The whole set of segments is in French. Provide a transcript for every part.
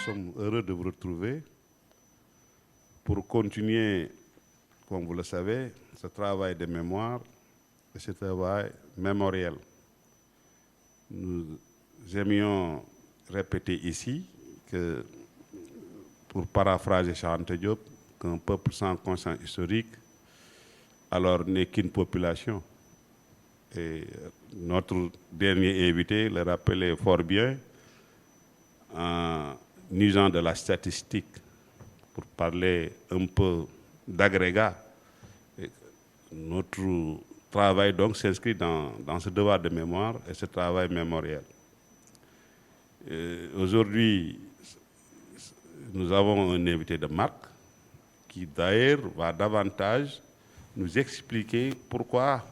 sommes heureux de vous retrouver pour continuer, comme vous le savez, ce travail de mémoire et ce travail mémoriel. Nous aimions répéter ici que, pour paraphraser Cheikh Anta Diop, qu'un peuple sans conscience historique alors n'est qu'une population. Et notre dernier invité le rappelait fort bien en usant de la statistique pour parler un peu d'agrégat. Notre travail donc s'inscrit dans ce devoir de mémoire et ce travail mémoriel. Aujourd'hui, nous avons un invité de marque qui d'ailleurs va davantage nous expliquer pourquoi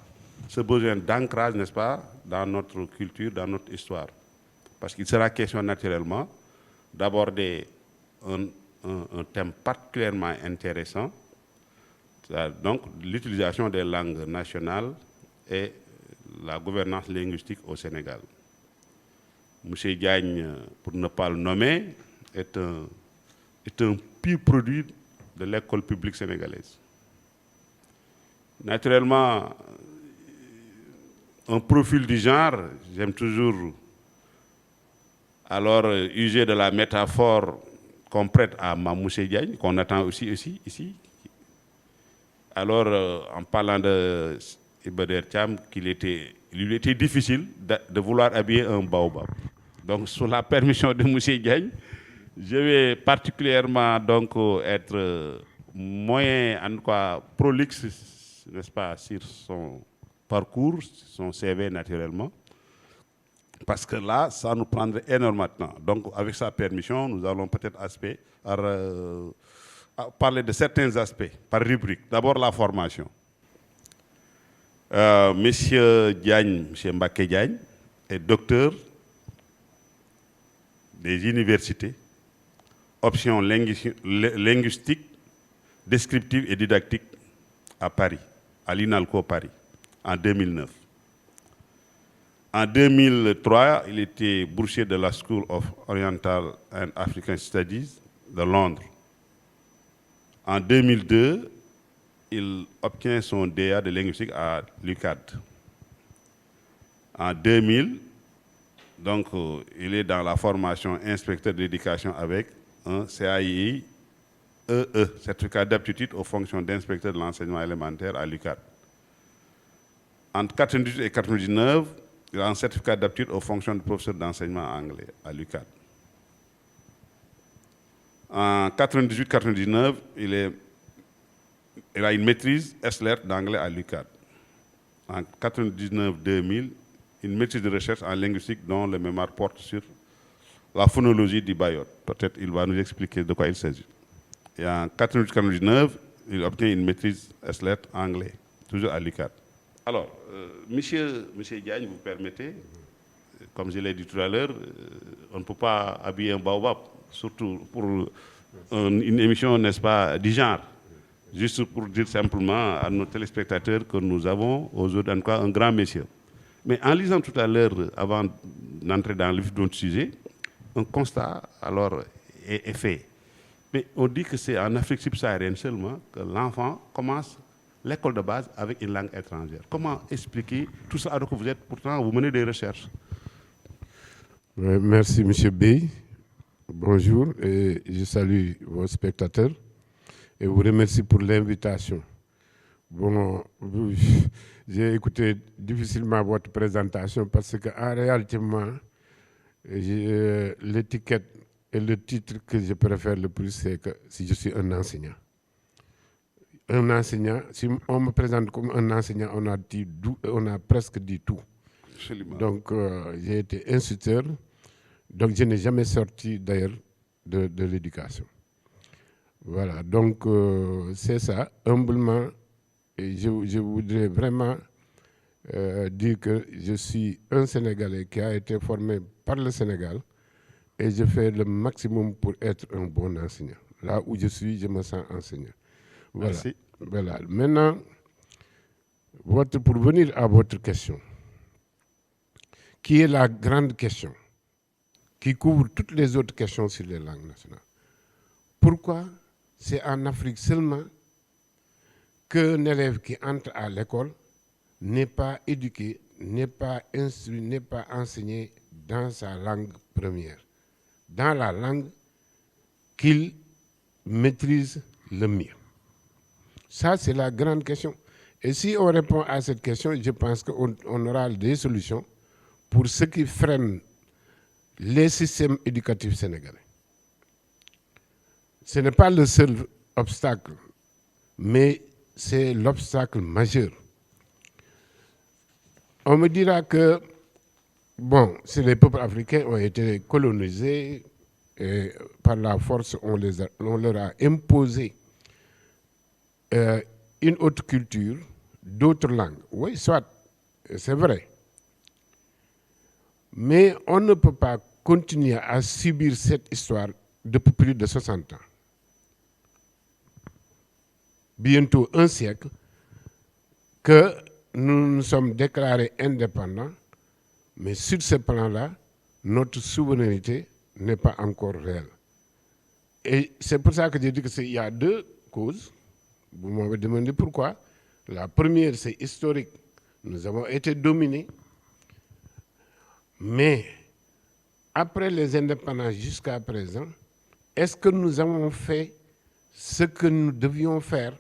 ce besoin d'ancrage, n'est-ce pas, dans notre culture, dans notre histoire. Parce qu'il sera question naturellement d'aborder un thème particulièrement intéressant, donc l'utilisation des langues nationales et la gouvernance linguistique au Sénégal. Monsieur Diagne, pour ne pas le nommer, est un pur produit de l'école publique sénégalaise. Naturellement, un profil du genre, j'aime toujours alors user de la métaphore qu'on prête à Mamoussé Diagne, qu'on attend aussi ici. Alors, en parlant de Ibader Thiam, il lui était difficile de vouloir habiller un baobab. Donc, sous la permission de Moussé Diagne, je vais particulièrement donc être moyen, en tout cas prolixe, n'est-ce pas, sur son parcours, son CV naturellement. Parce que là, ça nous prendrait énormément de temps. Donc, avec sa permission, nous allons peut-être parler de certains aspects par rubrique. D'abord, la formation. Monsieur Diagne, monsieur Mbaké Diagne, est docteur des universités, option linguistique, descriptive et didactique à Paris, à l'INALCO Paris, en 2009. En 2003, il était boursier de la School of Oriental and African Studies de Londres. En 2002, il obtient son DA de linguistique à l'UCAD. En 2000, donc, il est dans la formation inspecteur d'éducation avec un CAI EE, certificat d'aptitude aux fonctions d'inspecteur de l'enseignement élémentaire à l'UCAD. Entre 1998 et 1999, il a un certificat d'aptitude aux fonctions de professeur d'enseignement anglais à l'UCAD. En 1998-1999, il a une maîtrise S-Lettres d'anglais à l'UCAD. En 1999-2000, une maîtrise de recherche en linguistique dont le mémoire porte sur la phonologie du Bayot. Peut-être il va nous expliquer de quoi il s'agit. Et en 1998-1999, il obtient une maîtrise S-Lettres anglais, toujours à l'UCAD. Alors, monsieur Diagne, vous permettez, comme je l'ai dit tout à l'heure, on ne peut pas habiller un baobab, surtout pour une émission, n'est-ce pas, du genre. Juste pour dire simplement à nos téléspectateurs que nous avons aujourd'hui en quoi un grand monsieur. Mais en lisant tout à l'heure, avant d'entrer dans le vif de notre sujet, un constat alors est fait. Mais on dit que c'est en Afrique subsaharienne seulement que l'enfant commence l'école de base avec une langue étrangère. Comment expliquer tout ça alors que vous menez des recherches? Merci, M. Bey. Bonjour et je salue vos spectateurs et vous remercie pour l'invitation. Bon, j'ai écouté difficilement votre présentation parce qu'en réalité, l'étiquette et le titre que je préfère le plus, c'est que si je suis un enseignant. Un enseignant, si on me présente comme un enseignant, on a presque dit tout. Absolument. Donc, j'ai été instituteur, donc je n'ai jamais sorti d'ailleurs de l'éducation. Voilà, donc c'est ça, humblement, et je voudrais vraiment dire que je suis un Sénégalais qui a été formé par le Sénégal et je fais le maximum pour être un bon enseignant. Là où je suis, je me sens enseignant. Voilà. Merci. Voilà. Maintenant, pour venir à votre question, qui est la grande question qui couvre toutes les autres questions sur les langues nationales. Pourquoi c'est en Afrique seulement qu'un élève qui entre à l'école n'est pas éduqué, n'est pas instruit, n'est pas enseigné dans sa langue première, dans la langue qu'il maîtrise le mieux? Ça, c'est la grande question. Et si on répond à cette question, je pense qu'on aura des solutions pour ce qui freine les systèmes éducatifs sénégalais. Ce n'est pas le seul obstacle, mais c'est l'obstacle majeur. On me dira que, bon, si les peuples africains ont été colonisés, et par la force, on leur a imposé une autre culture, d'autres langues. Oui, soit, c'est vrai. Mais on ne peut pas continuer à subir cette histoire depuis plus de 60 ans. Bientôt un siècle, que nous nous sommes déclarés indépendants, mais sur ce plan-là, notre souveraineté n'est pas encore réelle. Et c'est pour ça que je dis qu'il y a deux causes. Vous m'avez demandé pourquoi. La première, c'est historique. Nous avons été dominés. Mais après les indépendances jusqu'à présent, est-ce que nous avons fait ce que nous devions faire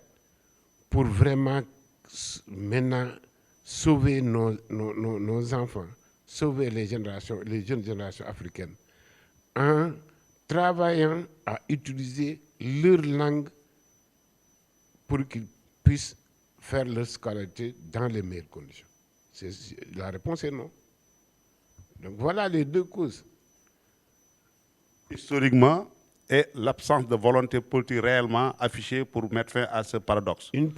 pour vraiment maintenant sauver nos enfants, sauver les jeunes générations africaines, en travaillant à utiliser leur langue pour qu'ils puissent faire leur scolarité dans les meilleures conditions? La réponse est non. Donc voilà les deux causes. Historiquement, et l'absence de volonté politique réellement affichée pour mettre fin à ce paradoxe. Une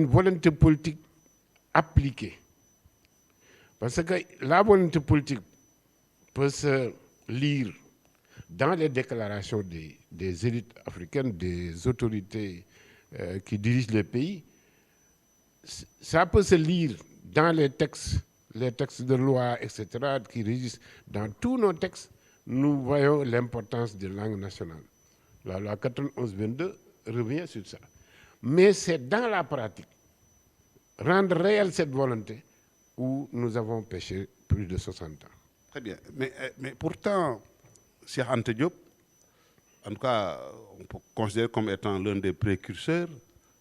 volonté politique appliquée. Parce que la volonté politique peut se lire dans les déclarations des élites africaines, des autorités qui dirigent le pays. Ça peut se lire dans les textes de loi, etc., qui régissent. Dans tous nos textes, nous voyons l'importance des langues nationales. La loi 91-22 revient sur ça. Mais c'est dans la pratique, rendre réelle cette volonté, où nous avons péché plus de 60 ans. Très bien. Mais pourtant, Cheikh Anta Diop, en tout cas, on peut considérer comme étant l'un des précurseurs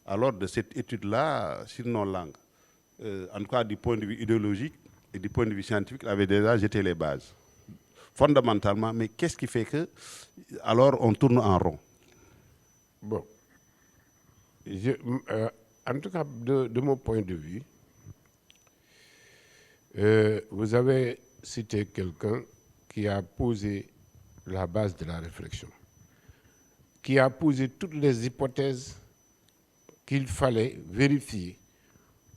alors de cette étude-là sur nos langues. En tout cas, du point de vue idéologique et du point de vue scientifique, il avait déjà jeté les bases. Fondamentalement, mais qu'est-ce qui fait que, alors, on tourne en rond? Bon. En tout cas, de mon point de vue, vous avez cité quelqu'un qui a posé la base de la réflexion, qui a posé toutes les hypothèses qu'il fallait vérifier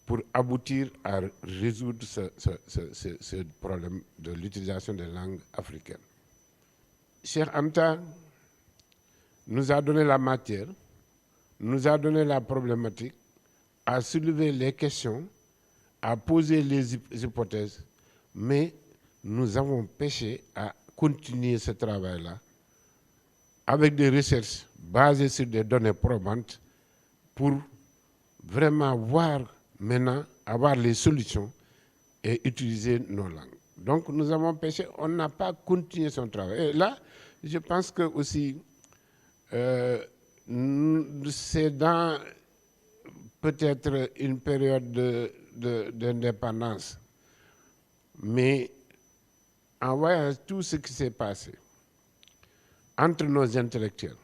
pour aboutir à résoudre ce problème de l'utilisation des langues africaines. Cheikh Anta nous a donné la matière, nous a donné la problématique, a soulevé les questions, a posé les hypothèses, mais nous avons péché à continuer ce travail-là avec des recherches basées sur des données probantes pour vraiment voir maintenant, avoir les solutions et utiliser nos langues. Donc nous avons péché, on n'a pas continué son travail. Et là, je pense que aussi, c'est dans peut-être une période d'indépendance, mais en voyant tout ce qui s'est passé entre nos intellectuels,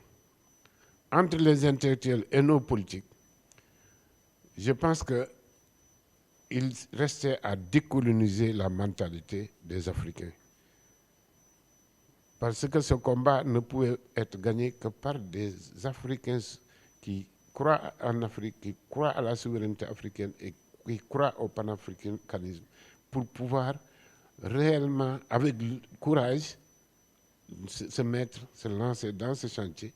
entre les intellectuels et nos politiques, je pense qu'il restait à décoloniser la mentalité des Africains. Parce que ce combat ne pouvait être gagné que par des Africains qui croient en Afrique, qui croient à la souveraineté africaine et qui croient au panafricanisme, pour pouvoir réellement, avec courage, se lancer dans ce chantier.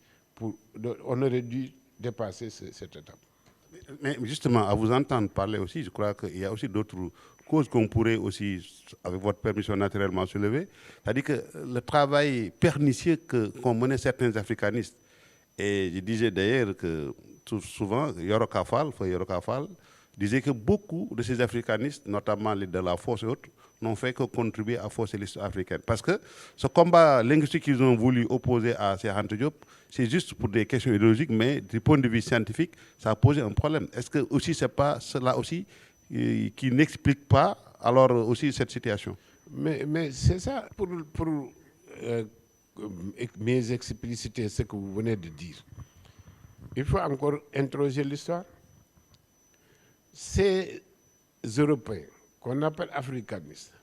On aurait dû dépasser cette étape. Mais justement, à vous entendre parler aussi, je crois qu'il y a aussi d'autres cause qu'on pourrait aussi, avec votre permission, naturellement soulever. C'est-à-dire que le travail pernicieux qu'ont mené certains africanistes, et je disais d'ailleurs que souvent, Yoro Kafal, Feu Yoro Kafal, disait que beaucoup de ces africanistes, notamment les de la force et autres, n'ont fait que contribuer à fausser l'histoire africaine. Parce que ce combat linguistique qu'ils ont voulu opposer à Cheikh Anta Diop, c'est juste pour des questions idéologiques, mais du point de vue scientifique, ça a posé un problème. Est-ce que aussi c'est pas cela aussi qui n'explique pas alors aussi cette situation? Mais c'est ça, euh, mieux expliciter ce que vous venez de dire. Il faut encore interroger l'histoire. Ces Européens, qu'on appelle africanistes,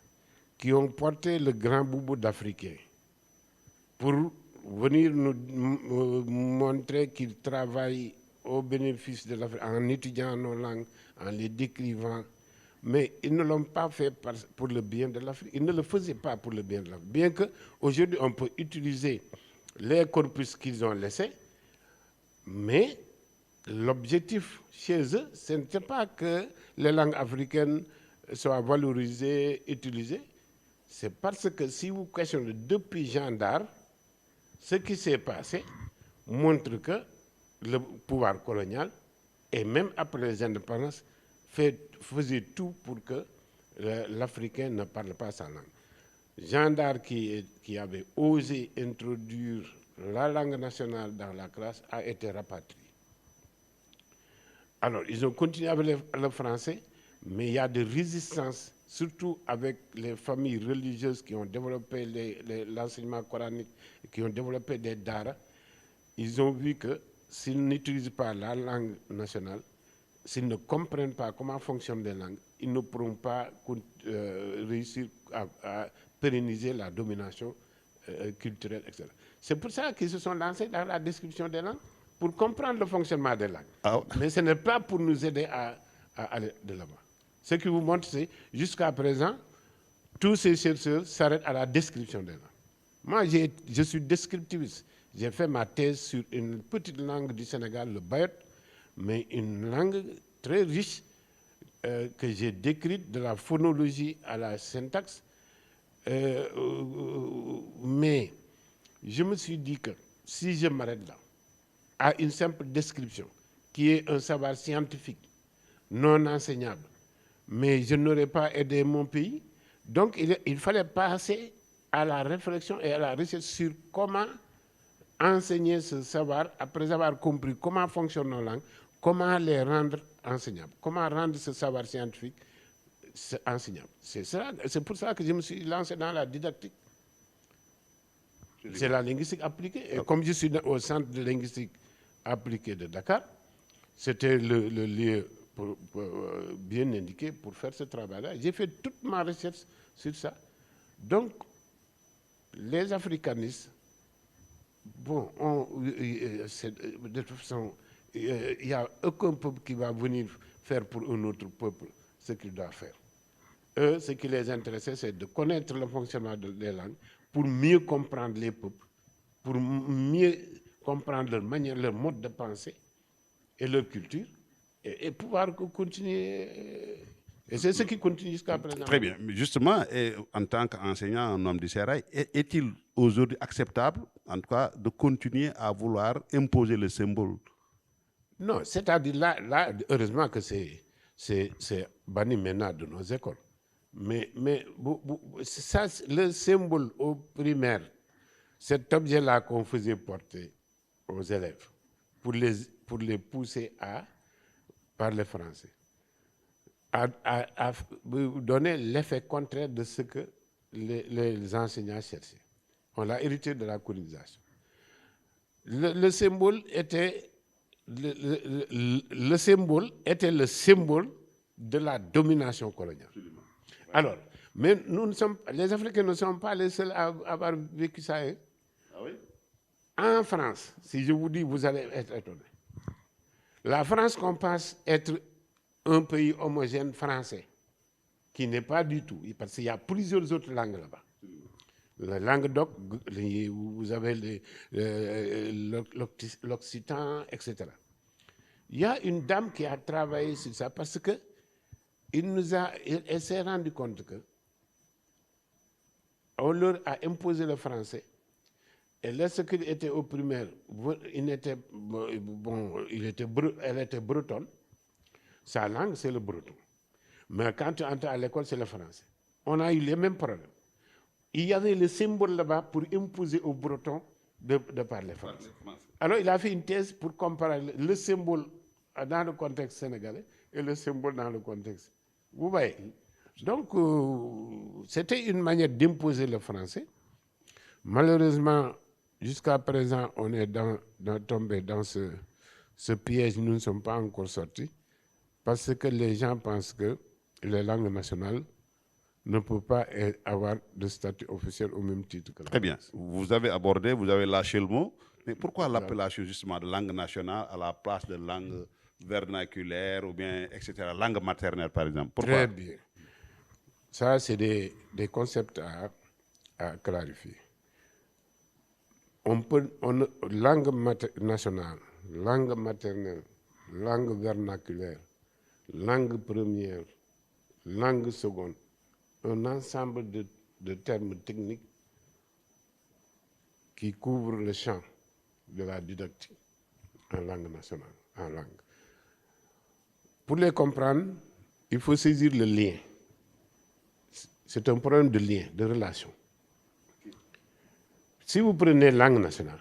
qui ont porté le grand boubou d'Africains pour venir nous montrer qu'ils travaillent au bénéfice de l'Afrique, en étudiant nos langues, en les décrivant. Mais ils ne l'ont pas fait pour le bien de l'Afrique. Ils ne le faisaient pas pour le bien de l'Afrique. Bien qu'aujourd'hui, on peut utiliser les corpus qu'ils ont laissés, mais l'objectif chez eux, ce n'était pas que les langues africaines soient valorisées, utilisées. C'est parce que si vous questionnez depuis Jean d'Arc, ce qui s'est passé montre que le pouvoir colonial, et même après les indépendances, faisait tout pour que l'Africain ne parle pas sa langue. Jean d'Arc, qui avait osé introduire la langue nationale dans la classe, a été rapatrié. Alors, ils ont continué avec le français, mais il y a des résistances, surtout avec les familles religieuses qui ont développé l'enseignement coranique, qui ont développé des daras. Ils ont vu que s'ils n'utilisent pas la langue nationale, s'ils ne comprennent pas comment fonctionnent les langues, ils ne pourront pas réussir à pérenniser la domination culturelle, etc. C'est pour ça qu'ils se sont lancés dans la description des langues, pour comprendre le fonctionnement des langues. Ah. Mais ce n'est pas pour nous aider à aller de l'avant. Ce qui vous montre, c'est jusqu'à présent, tous ces chercheurs s'arrêtent à la description des langues. Moi, je suis descriptiviste. J'ai fait ma thèse sur une petite langue du Sénégal, le Bayot, mais une langue très riche que j'ai décrite de la phonologie à la syntaxe. Mais je me suis dit que si je m'arrête là, à une simple description, qui est un savoir scientifique, non enseignable, mais je n'aurais pas aidé mon pays. Donc, il fallait passer à la réflexion et à la recherche sur comment enseigner ce savoir, après avoir compris comment fonctionnent nos langues, comment les rendre enseignables, comment rendre ce savoir scientifique enseignable. C'est pour ça que je me suis lancé dans la didactique. C'est la linguistique appliquée. Et comme je suis au centre de linguistique appliquée de Dakar, c'était le lieu bien indiqué pour faire ce travail-là. J'ai fait toute ma recherche sur ça. Donc, les africanistes, bon, de toute façon, il n'y a aucun peuple qui va venir faire pour un autre peuple ce qu'il doit faire. Eux, ce qui les intéressait, c'est de connaître le fonctionnement des langues pour mieux comprendre les peuples, pour mieux comprendre leur manière, leur mode de pensée et leur culture, et pouvoir continuer. Et c'est ce qui continue jusqu'à présent. Très bien. Mais justement, en tant qu'enseignant, un homme du Sérail, est-il aujourd'hui acceptable, en tout cas, de continuer à vouloir imposer le symbole? Non, c'est-à-dire là, heureusement que c'est banni maintenant de nos écoles. Mais ça, le symbole au primaire, cet objet-là qu'on faisait porter aux élèves pour les pousser à parler français, à donner l'effet contraire de ce que les enseignants cherchaient. On l'a hérité de la colonisation. Le symbole était le symbole était le symbole de la domination coloniale. Absolument. Alors, mais les Africains ne sont pas les seuls à avoir vécu ça. Hein? Ah oui? En France, si je vous dis, vous allez être étonné. La France qu'on pense être un pays homogène français, qui n'est pas du tout, parce qu'il y a plusieurs autres langues là-bas. La langue d'oc, vous avez l'occitan, etc. Il y a une dame qui a travaillé sur ça parce que elle s'est rendu compte que on leur a imposé le français. Et lorsqu'il était au primaire, elle était bretonne. Sa langue, c'est le breton. Mais quand tu entres à l'école, c'est le français. On a eu les mêmes problèmes. Il y avait le symbole là-bas pour imposer aux Bretons de parler français. Alors, il a fait une thèse pour comparer le symbole dans le contexte sénégalais et le symbole dans le contexte. Vous voyez? Donc, c'était une manière d'imposer le français. Malheureusement, jusqu'à présent, on est tombé dans ce piège, nous ne sommes pas encore sortis, parce que les gens pensent que les langues nationales ne peuvent pas avoir de statut officiel au même titre que la Très bien. Vous avez abordé, vous avez lâché le mot, mais pourquoi l'appellation justement de langue nationale à la place de langue vernaculaire ou bien, etc., langue maternelle par exemple? Pourquoi? Très bien. Ça, c'est des concepts à clarifier. Langue nationale, langue maternelle, langue vernaculaire, langue première, langue seconde, un ensemble de termes techniques qui couvrent le champ de la didactique en langue nationale, en langue. Pour les comprendre, il faut saisir le lien. C'est un problème de lien, de relation. Si vous prenez langue nationale,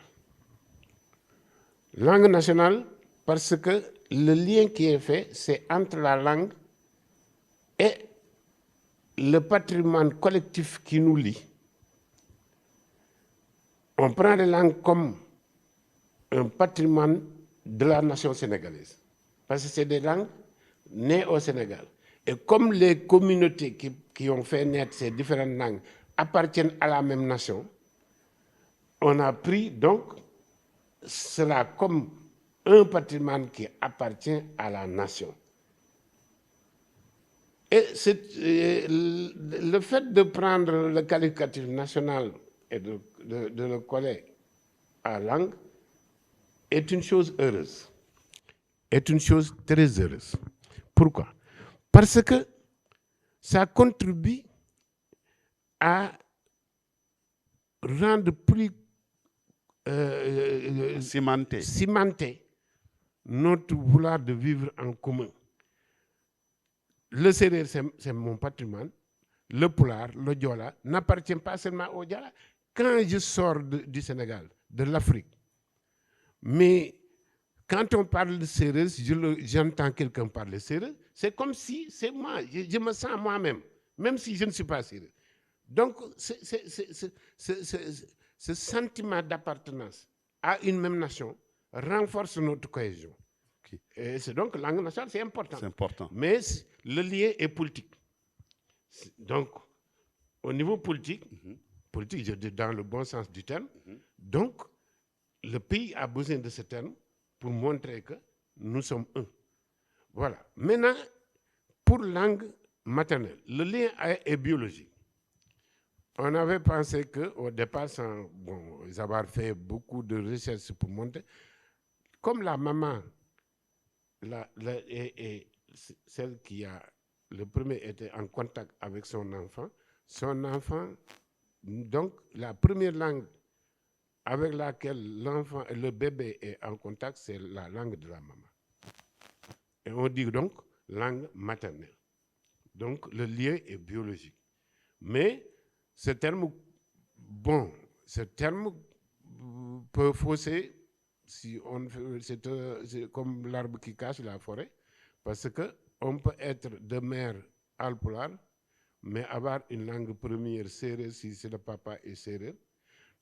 parce que le lien qui est fait, c'est entre la langue et le patrimoine collectif qui nous lie. On prend les langues comme un patrimoine de la nation sénégalaise, parce que c'est des langues nées au Sénégal. Et comme les communautés qui ont fait naître ces différentes langues appartiennent à la même nation, on a pris donc cela comme un patrimoine qui appartient à la nation. Et le fait de prendre le qualificatif national et de le coller à la langue est une chose heureuse, est une chose très heureuse. Pourquoi? Parce que ça contribue à rendre plus cimenté notre vouloir de vivre en commun. Le Sérère, c'est mon patrimoine. Le Pulaar, le Diola, n'appartient pas seulement au Diola. Quand je sors du Sénégal, de l'Afrique, mais quand on parle de Sérère, j'entends quelqu'un parler Sérère, c'est comme si c'est moi, je me sens moi-même, même si je ne suis pas Sérère. Donc, ce sentiment d'appartenance à une même nation renforce notre cohésion. Okay. Et c'est donc la langue nationale, c'est important. C'est important. Mais le lien est politique. Donc, au niveau politique, politique, je dis dans le bon sens du terme, donc, le pays a besoin de ce terme pour montrer que nous sommes un. Voilà. Maintenant, pour langue maternelle, le lien est biologique. On avait pensé qu'au départ, sans avoir fait beaucoup de recherches pour montrer, comme la maman est celle qui a le premier été en contact avec son enfant, donc la première langue avec laquelle le bébé est en contact, c'est la langue de la maman. Et on dit donc langue maternelle. Donc le lien est biologique. Mais ce terme peut fausser si c'est comme l'arbre qui cache la forêt, parce qu'on peut être de mère alpulaar, mais avoir une langue première sérère si c'est le papa est sérère.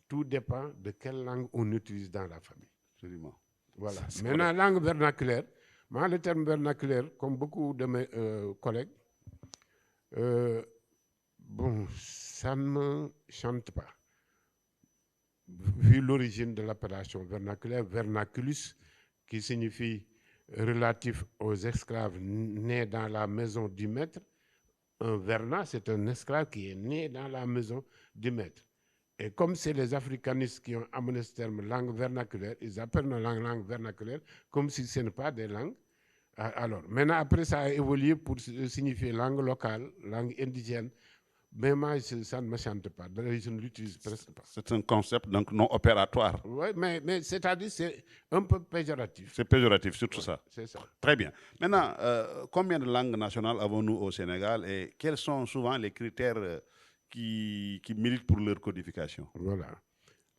Tout dépend de quelle langue on utilise dans la famille. Absolument. Voilà. Maintenant, langue vernaculaire, moi, le terme vernaculaire, comme beaucoup de mes collègues, ça ne me chante pas. Vu l'origine de l'appellation vernaculaire, vernaculus, qui signifie relatif aux esclaves nés dans la maison du maître. Un vernat, c'est un esclave qui est né dans la maison du maître. Et comme c'est les africanistes qui ont amené ce terme langue vernaculaire, ils appellent nos langues vernaculaires comme si ce n'est pas des langues. Alors, maintenant, après, ça a évolué pour signifier langue locale, langue indigène. Mais moi, ça ne me chante pas. D'ailleurs, je ne l'utilise presque pas. C'est un concept donc non opératoire. Oui, mais c'est-à-dire c'est un peu péjoratif. C'est péjoratif, surtout Ouais, ça. c'est ça. Très bien. Maintenant, combien de langues nationales avons-nous au Sénégal et quels sont souvent les critères qui militent pour leur codification? Voilà.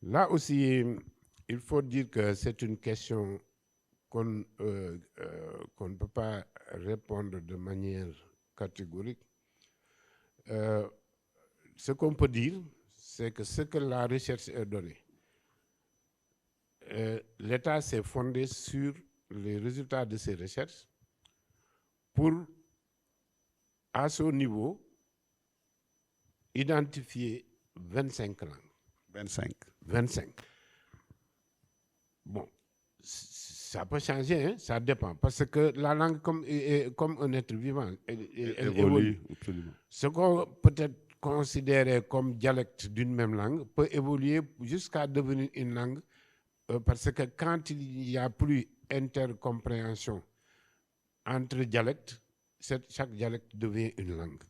Là aussi, il faut dire que c'est une question qu'on ne peut pas répondre de manière catégorique. Ce qu'on peut dire, c'est que ce que la recherche a donné, l'État s'est fondé sur les résultats de ces recherches pour, à ce niveau, identifier 25 langues. 25. 25. Bon, ça peut changer, hein, ça dépend. Parce que la langue, comme un être vivant, elle évolue. Absolument. Ce qu'on peut être considéré comme dialecte d'une même langue peut évoluer jusqu'à devenir une langue, parce que quand il n'y a plus intercompréhension entre dialectes, chaque dialecte devient une langue.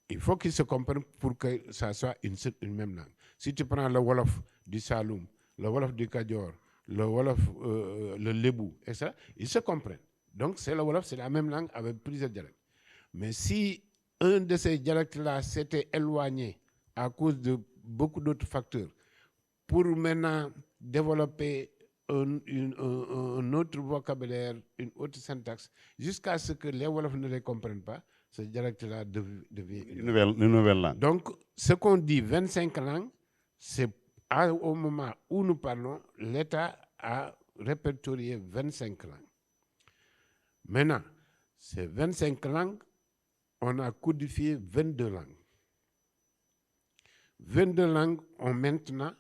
Il faut qu'ils se comprennent pour que ça soit une même langue. Si tu prends le Wolof du Saloum, le Wolof du Kadior, le Wolof, le Lébou, et ça, ils se comprennent. Donc, c'est le Wolof, c'est la même langue avec plusieurs dialectes. Mais si un de ces dialectes-là s'était éloigné à cause de beaucoup d'autres facteurs, pour maintenant développer un autre vocabulaire, une autre syntaxe, jusqu'à ce que les Wolofs ne les comprennent pas, ce dialecte-là devient Une nouvelle langue. Donc, ce qu'on dit 25 langues, c'est au moment où nous parlons, l'État a répertorié 25 langues. Maintenant, ces 25 langues, on a codifié 22 langues. 22 langues ont maintenant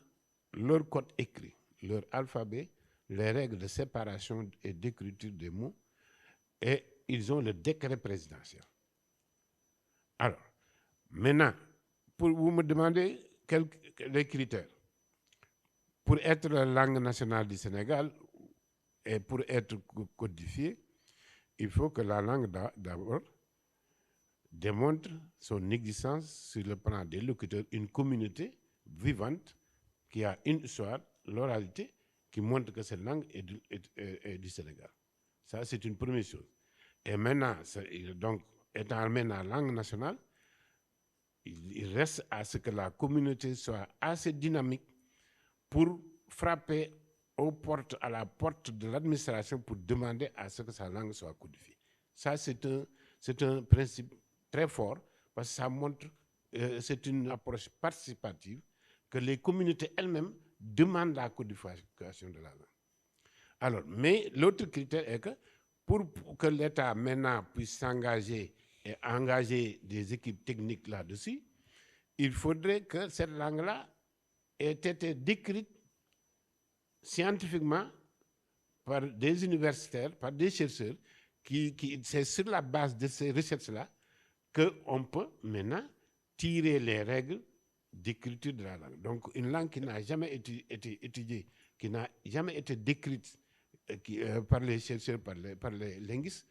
leur code écrit, leur alphabet, les règles de séparation et d'écriture des mots, et ils ont le décret présidentiel. Alors, maintenant, pour vous me demander les critères. Pour être la langue nationale du Sénégal et pour être codifiée, il faut que la langue d'abord démontre son existence sur le plan des locuteurs, une communauté vivante qui a une histoire, l'oralité, qui montre que cette langue est du Sénégal. Ça, c'est une première chose. Et maintenant, donc, étant maintenant langue nationale, il reste à ce que la communauté soit assez dynamique pour frapper à la porte de l'administration pour demander à ce que sa langue soit codifiée. Ça, c'est un principe très fort parce que ça montre, c'est une approche participative que les communautés elles-mêmes demandent la codification de la langue. Alors, mais l'autre critère est que pour que l'État maintenant puisse s'engager et engager des équipes techniques là-dessus, il faudrait que cette langue-là ait été décrite scientifiquement par des universitaires, par des chercheurs, c'est sur la base de ces recherches-là qu'on peut maintenant tirer les règles d'écriture de la langue. Donc, une langue qui n'a jamais été étudiée, qui n'a jamais été décrite par les chercheurs, par les linguistes,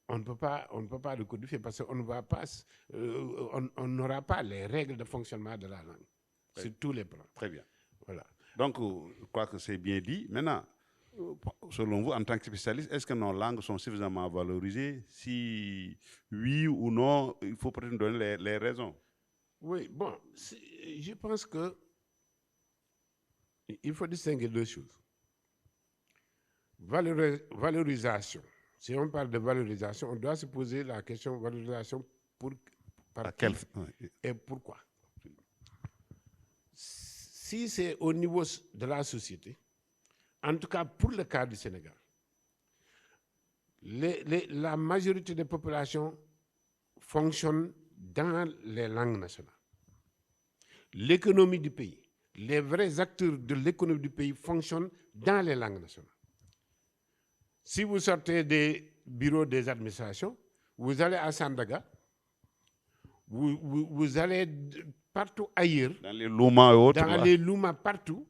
on ne peut pas le codifier parce qu'on on n'aura pas les règles de fonctionnement de la langue sur tous les plans. Très bien. Voilà. Donc, je crois que c'est bien dit. Maintenant, selon vous, en tant que spécialiste, est-ce que nos langues sont suffisamment valorisées? Si oui ou non, il faut peut-être nous donner les raisons. Oui, bon, je pense que il faut distinguer deux choses. Valorisation. Si on parle de valorisation, on doit se poser la question valorisation par qui et pourquoi. Si c'est au niveau de la société, en tout cas pour le cas du Sénégal, la majorité des populations fonctionnent dans les langues nationales. L'économie du pays, les vrais acteurs de l'économie du pays fonctionnent dans les langues nationales. Si vous sortez des bureaux des administrations, vous allez à Sandaga, vous allez partout ailleurs. Dans les Louma et autres. Dans les Louma, partout,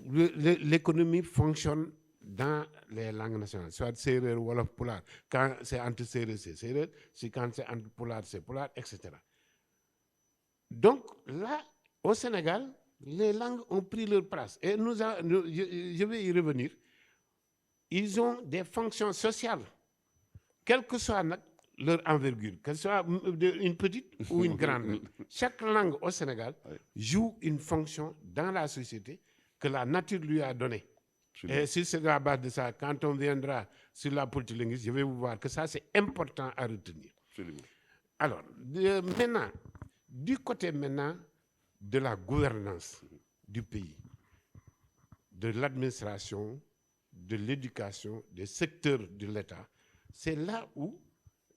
l'économie fonctionne dans les langues nationales, soit Serer, Wolof, Poulard. Quand c'est entre Serer, c'est Serer. Quand c'est entre Poulard, c'est Poulard, etc. Donc là, au Sénégal, les langues ont pris leur place. Et je vais y revenir. Ils ont des fonctions sociales, quelle que soit leur envergure, que ce soit une petite ou une grande langue. Chaque langue au Sénégal joue une fonction dans la société que la nature lui a donnée. Et si c'est à la base de ça, quand on viendra sur la politique linguistique, je vais vous voir que ça, c'est important à retenir. Absolument. Alors, maintenant, du côté maintenant de la gouvernance du pays, de l'administration, de l'éducation, des secteurs de l'État, c'est là où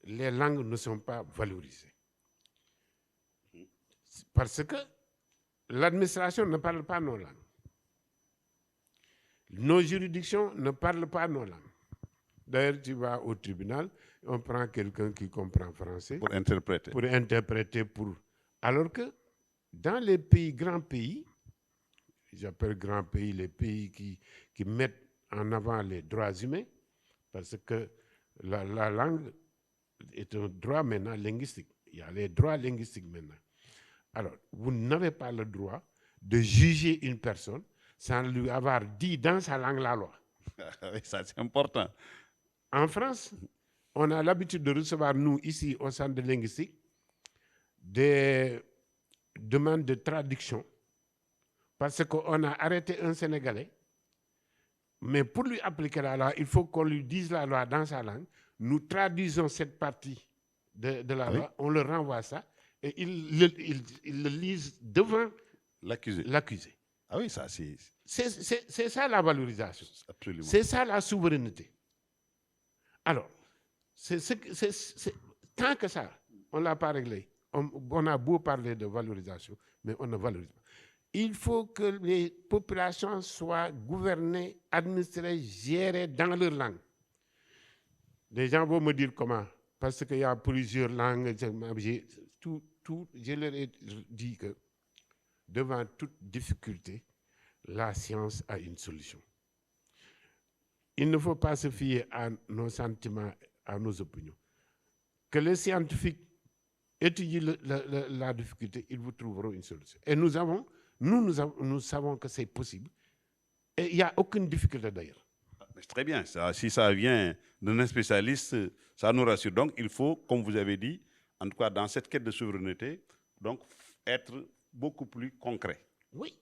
les langues ne sont pas valorisées. Parce que l'administration ne parle pas nos langues. Nos juridictions ne parlent pas nos langues. D'ailleurs, tu vas au tribunal, on prend quelqu'un qui comprend français. Pour interpréter. Pour interpréter. Alors que dans les pays, grands pays, j'appelle grands pays les pays qui mettent en avant les droits humains, parce que la langue est un droit maintenant linguistique. Il y a les droits linguistiques maintenant. Alors, vous n'avez pas le droit de juger une personne sans lui avoir dit dans sa langue la loi. Ça, c'est important. En France, on a l'habitude de recevoir, nous, ici, au centre de linguistique, des demandes de traduction parce qu'on a arrêté un Sénégalais, mais pour lui appliquer la loi, il faut qu'on lui dise la loi dans sa langue. Nous traduisons cette partie de la loi, on leur renvoie ça, et ils le lisent devant l'accusé. Ah oui, ça c'est... C'est ça la valorisation. Absolument. C'est ça la souveraineté. Alors, tant que ça, on ne l'a pas réglé. On a beau parler de valorisation, mais on ne valorise pas. Il faut que les populations soient gouvernées, administrées, gérées dans leur langue. Les gens vont me dire comment, parce qu'il y a plusieurs langues. Je leur ai dit que devant toute difficulté, la science a une solution. Il ne faut pas se fier à nos sentiments, à nos opinions. Que les scientifiques étudient la difficulté, ils vous trouveront une solution. Et nous savons que c'est possible. Et il n'y a aucune difficulté d'ailleurs. Très bien. Si ça vient d'un spécialiste, ça nous rassure. Donc, il faut, comme vous avez dit, en tout cas dans cette quête de souveraineté, donc être beaucoup plus concret. Oui,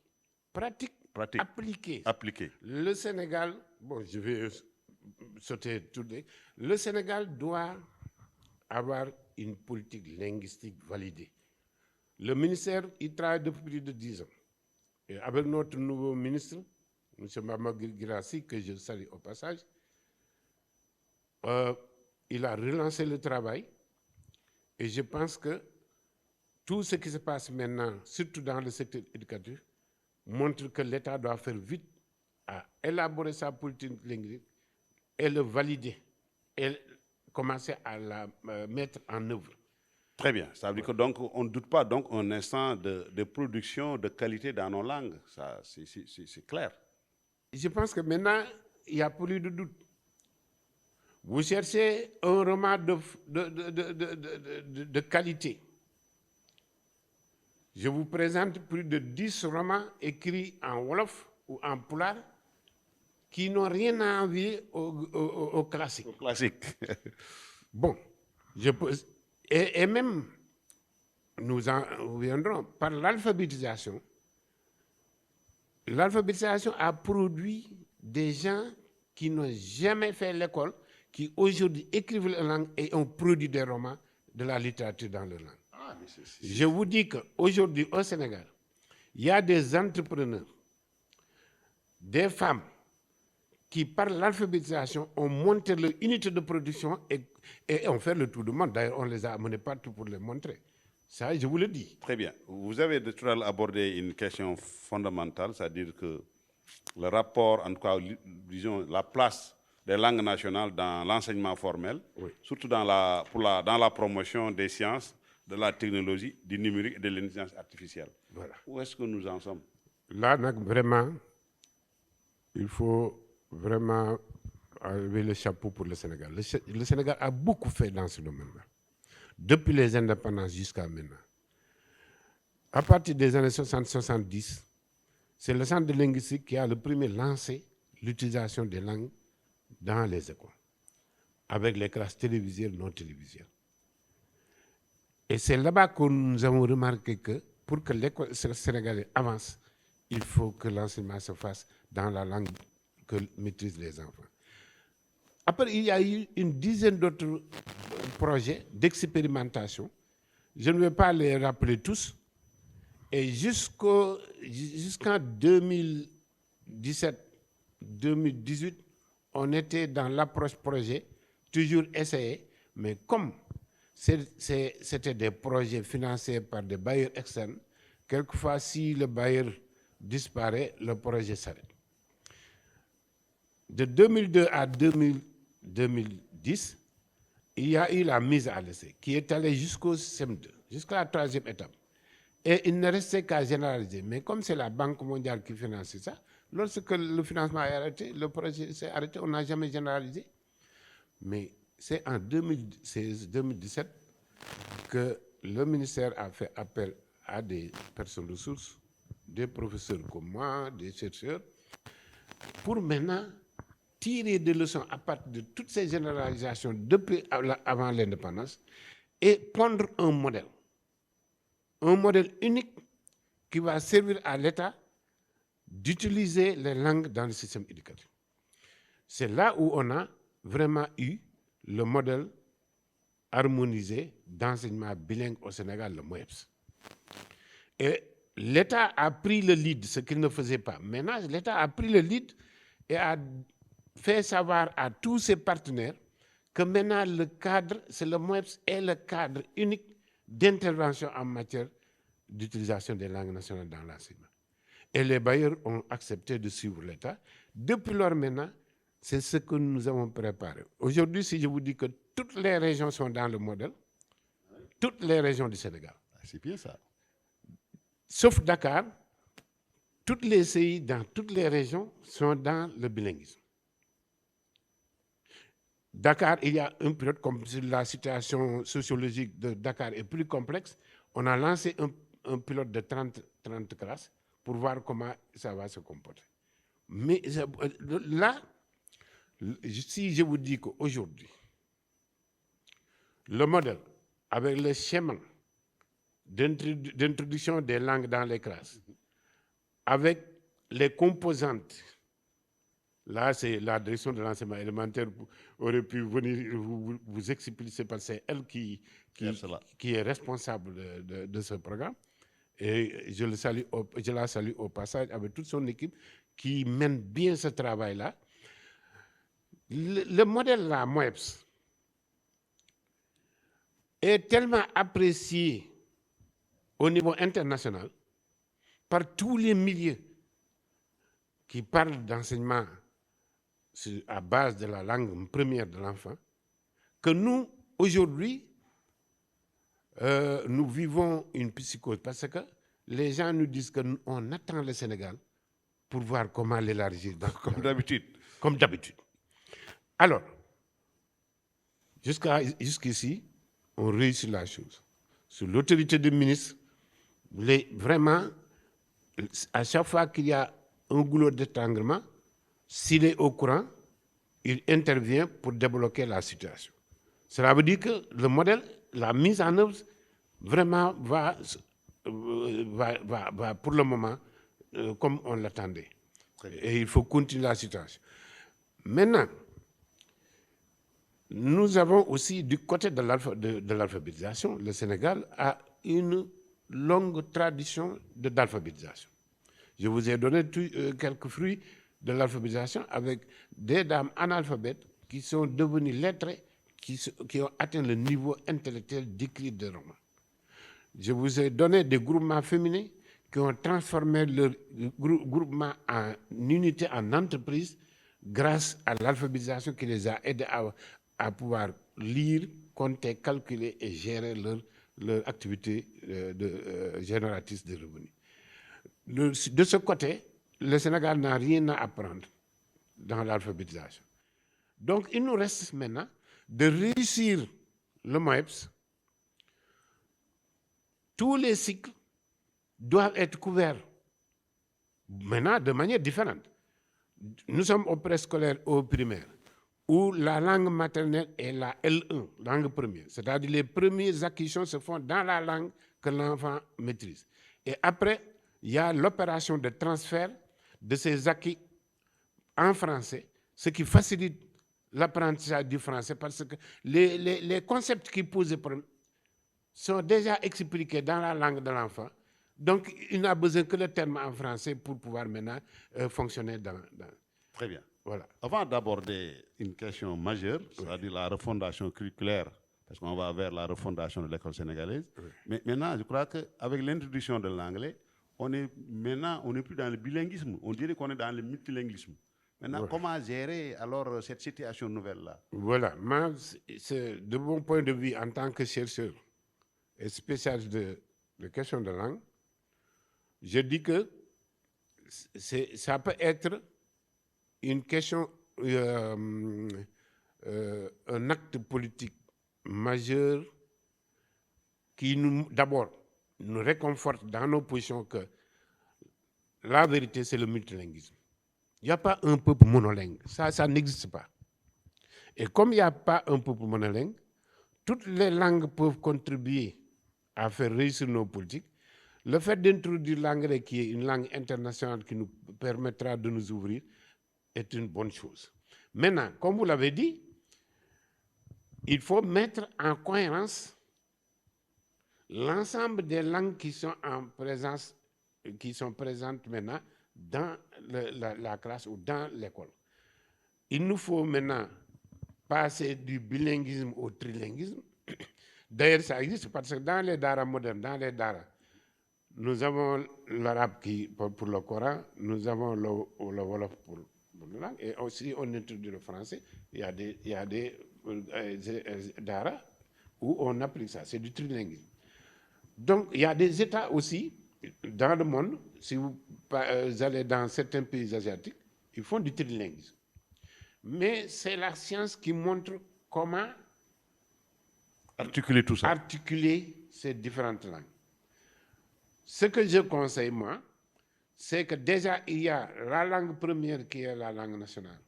pratique. Appliqué. Le Sénégal, bon, je vais sauter tout de suite. Le Sénégal doit avoir une politique linguistique validée. Le ministère, il travaille depuis plus de 10 ans. Et avec notre nouveau ministre, M. Mamadou Guirassy, que je salue au passage, il a relancé le travail. Et je pense que tout ce qui se passe maintenant, surtout dans le secteur éducatif, montre que l'État doit faire vite à élaborer sa politique linguistique et le valider et commencer à la mettre en œuvre. Très bien. Ça veut dire que donc on ne doute pas donc un instant de production de qualité dans nos langues. Ça, c'est clair. Je pense que maintenant, il n'y a plus de doute. Vous cherchez un roman de qualité. Je vous présente plus de 10 romans écrits en Wolof ou en Poulard qui n'ont rien à envier au classique. Au classique. Bon, et même, nous en reviendrons, par l'alphabétisation. L'alphabétisation a produit des gens qui n'ont jamais fait l'école, qui aujourd'hui écrivent la langue et ont produit des romans de la littérature dans leur langue. Je vous dis qu'aujourd'hui, au Sénégal, il y a des entrepreneurs, des femmes qui, par l'alphabétisation, ont monté leur unité de production et ont fait le tour du monde. D'ailleurs, on les a amenés partout pour les montrer. Ça, je vous le dis. Très bien. Vous avez tout à l'heure abordé une question fondamentale, c'est-à-dire que le rapport, en tout cas, disons, la place des langues nationales dans l'enseignement formel, oui, surtout dans la promotion des sciences, de la technologie, du numérique et de l'intelligence artificielle. Voilà. Où est-ce que nous en sommes? Là, vraiment, il faut vraiment lever le chapeau pour le Sénégal. Le Sénégal a beaucoup fait dans ce domaine-là, depuis les indépendances jusqu'à maintenant. À partir des années 60-70, c'est le centre de linguistique qui a le premier lancé l'utilisation des langues dans les écoles, avec les classes télévisuelles, non télévisuelles. Et c'est là-bas que nous avons remarqué que pour que l'école sénégalaise avance, il faut que l'enseignement se fasse dans la langue que maîtrisent les enfants. Après, il y a eu une dizaine d'autres projets d'expérimentation. Je ne vais pas les rappeler tous. Et jusqu'en 2017-2018, on était dans l'approche projet, toujours essayé, mais comme c'était des projets financés par des bailleurs externes, quelquefois, si le bailleur disparaît, le projet s'arrête. De 2002 à 2010, il y a eu la mise à l'essai qui est allée jusqu'au CM2, jusqu'à la 3e étape. Et il ne restait qu'à généraliser. Mais comme c'est la Banque mondiale qui finance ça, lorsque le financement est arrêté, le projet s'est arrêté, on n'a jamais généralisé. Mais c'est en 2016-2017 que le ministère a fait appel à des personnes ressources, des professeurs comme moi, des chercheurs, pour maintenant tirer des leçons à partir de toutes ces généralisations depuis avant l'indépendance et pondre un modèle unique qui va servir à l'État d'utiliser les langues dans le système éducatif. C'est là où on a vraiment eu le modèle harmonisé d'enseignement bilingue au Sénégal, le MOEPS. Et l'État a pris le lead, ce qu'il ne faisait pas. Maintenant, l'État a pris le lead et a fait savoir à tous ses partenaires que maintenant le cadre, c'est le MOEPS est le cadre unique d'intervention en matière d'utilisation des langues nationales dans l'enseignement. Et les bailleurs ont accepté de suivre l'État. Depuis lors maintenant, c'est ce que nous avons préparé. Aujourd'hui, si je vous dis que toutes les régions sont dans le modèle, toutes les régions du Sénégal. C'est bien ça. Sauf Dakar, toutes les CI dans toutes les régions sont dans le bilinguisme. Dakar, il y a une période, comme si la situation sociologique de Dakar est plus complexe, on a lancé un pilote de 30 classes pour voir comment ça va se comporter. Mais là, si je vous dis qu'aujourd'hui, le modèle, avec le schéma d'introduction des langues dans les classes, avec les composantes, là c'est la direction de l'enseignement élémentaire aurait pu venir vous expliquer parce que c'est elle qui est responsable de ce programme. Et je la salue au passage avec toute son équipe qui mène bien ce travail-là. Le modèle là, MOEPS, est tellement apprécié au niveau international par tous les milieux qui parlent d'enseignement à base de la langue première de l'enfant, que nous, aujourd'hui, nous vivons une psychose parce que les gens nous disent qu'on attend le Sénégal pour voir comment l'élargir. Comme d'habitude. Comme d'habitude. Alors, jusqu'ici, on réussit la chose. Sous l'autorité du ministre, vraiment, à chaque fois qu'il y a un goulot d'étranglement, s'il est au courant, il intervient pour débloquer la situation. Cela veut dire que le modèle, la mise en œuvre, vraiment va pour le moment comme on l'attendait. Et il faut continuer la situation. Maintenant, nous avons aussi, du côté de l'alphabétisation, le Sénégal a une longue tradition d'alphabétisation. Je vous ai donné quelques fruits de l'alphabétisation avec des dames analphabètes qui sont devenues lettrées, qui ont atteint le niveau intellectuel d'écrire des romans. Je vous ai donné des groupements féminins qui ont transformé leur groupement en unité, en entreprise, grâce à l'alphabétisation qui les a aidés à pouvoir lire, compter, calculer et gérer leur activité génératrice de revenus. De ce côté, le Sénégal n'a rien à apprendre dans l'alphabétisation. Donc, il nous reste maintenant de réussir le MOEPS. Tous les cycles doivent être couverts maintenant de manière différente. Nous sommes au préscolaire, au primaire, où la langue maternelle est la L1, langue première. C'est-à-dire les premières acquisitions se font dans la langue que l'enfant maîtrise. Et après, il y a l'opération de transfert de ces acquis en français, ce qui facilite l'apprentissage du français parce que les concepts qui posent des problèmes sont déjà expliqués dans la langue de l'enfant. Donc, il n'a besoin que le terme en français pour pouvoir maintenant fonctionner dans... Très bien. Voilà. Avant d'aborder une question majeure, c'est-à-dire la refondation curriculaire, parce qu'on va vers la refondation de l'école sénégalaise, mais maintenant, je crois qu'avec l'introduction de l'anglais, on n'est plus dans le bilinguisme, on dirait qu'on est dans le multilinguisme. Maintenant, comment gérer alors cette situation nouvelle-là? Voilà, moi, c'est de mon point de vue en tant que chercheur et spécialiste de questions de langue, je dis que ça peut être une question, un acte politique majeur qui d'abord, nous réconforte dans nos positions que la vérité, c'est le multilinguisme. Il n'y a pas un peuple monolingue, ça n'existe pas. Et comme il n'y a pas un peuple monolingue, toutes les langues peuvent contribuer à faire réussir nos politiques. Le fait d'introduire l'anglais, qui est une langue internationale qui nous permettra de nous ouvrir, est une bonne chose. Maintenant, comme vous l'avez dit, il faut mettre en cohérence l'ensemble des langues qui sont en présence, qui sont présentes maintenant dans la classe ou dans l'école. Il nous faut maintenant passer du bilinguisme au trilinguisme. D'ailleurs, ça existe parce que dans les daras modernes, dans les daras, nous avons l'arabe pour le Coran, nous avons le Wolof pour la langue, et aussi on introduit le français. Il y a des daras où on applique ça, c'est du trilinguisme. Donc, il y a des États aussi dans le monde, si vous allez dans certains pays asiatiques, ils font du trilinguisme. Mais c'est la science qui montre comment articuler tout ça. Articuler ces différentes langues. Ce que je conseille, moi, c'est que déjà, il y a la langue première qui est la langue nationale.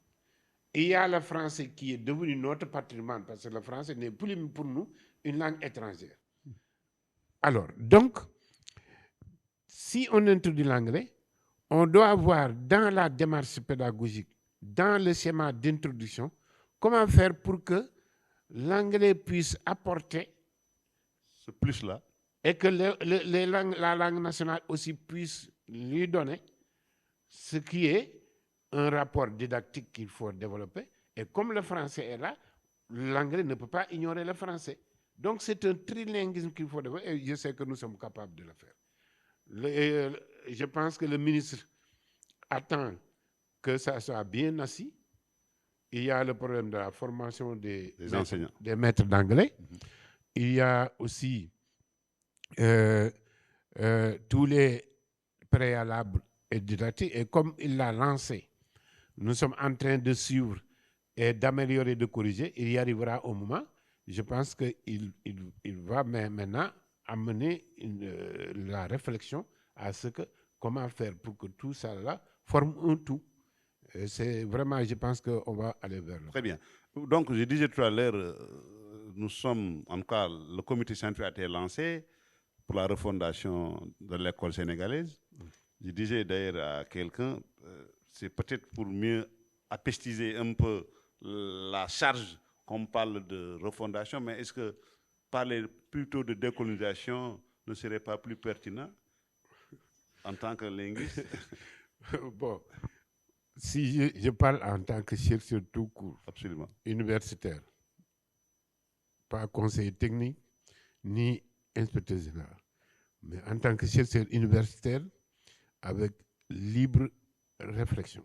Il y a le français qui est devenu notre patrimoine, parce que le français n'est plus pour nous une langue étrangère. Alors, donc, si on introduit l'anglais, on doit voir dans la démarche pédagogique, dans le schéma d'introduction, comment faire pour que l'anglais puisse apporter ce plus-là et que la langue nationale aussi puisse lui donner ce qui est un rapport didactique qu'il faut développer. Et comme le français est là, l'anglais ne peut pas ignorer le français. Donc c'est un trilinguisme qu'il faut développer et je sais que nous sommes capables de le faire. Je pense que le ministre attend que ça soit bien assis. Il y a le problème de la formation des enseignants, des maîtres d'anglais. Il y a aussi tous les préalables et didactiques. Et comme il l'a lancé, nous sommes en train de suivre et d'améliorer, de corriger. Il y arrivera au moment. Je pense qu'il va maintenant amener la réflexion à ce que comment faire pour que tout ça là forme un tout. C'est vraiment, je pense qu'on va aller vers là. Très bien. Donc, je disais tout à l'heure, nous sommes, en tout cas, le comité scientifique a été lancé pour la refondation de l'école sénégalaise. Je disais d'ailleurs à quelqu'un, c'est peut-être pour mieux apestiser un peu la charge qu'on parle de refondation, mais est-ce que parler plutôt de décolonisation ne serait pas plus pertinent en tant que linguiste? Bon, si je parle en tant que chercheur tout court, absolument, universitaire, pas conseiller technique, ni inspecteur général, mais en tant que chercheur universitaire, avec libre réflexion.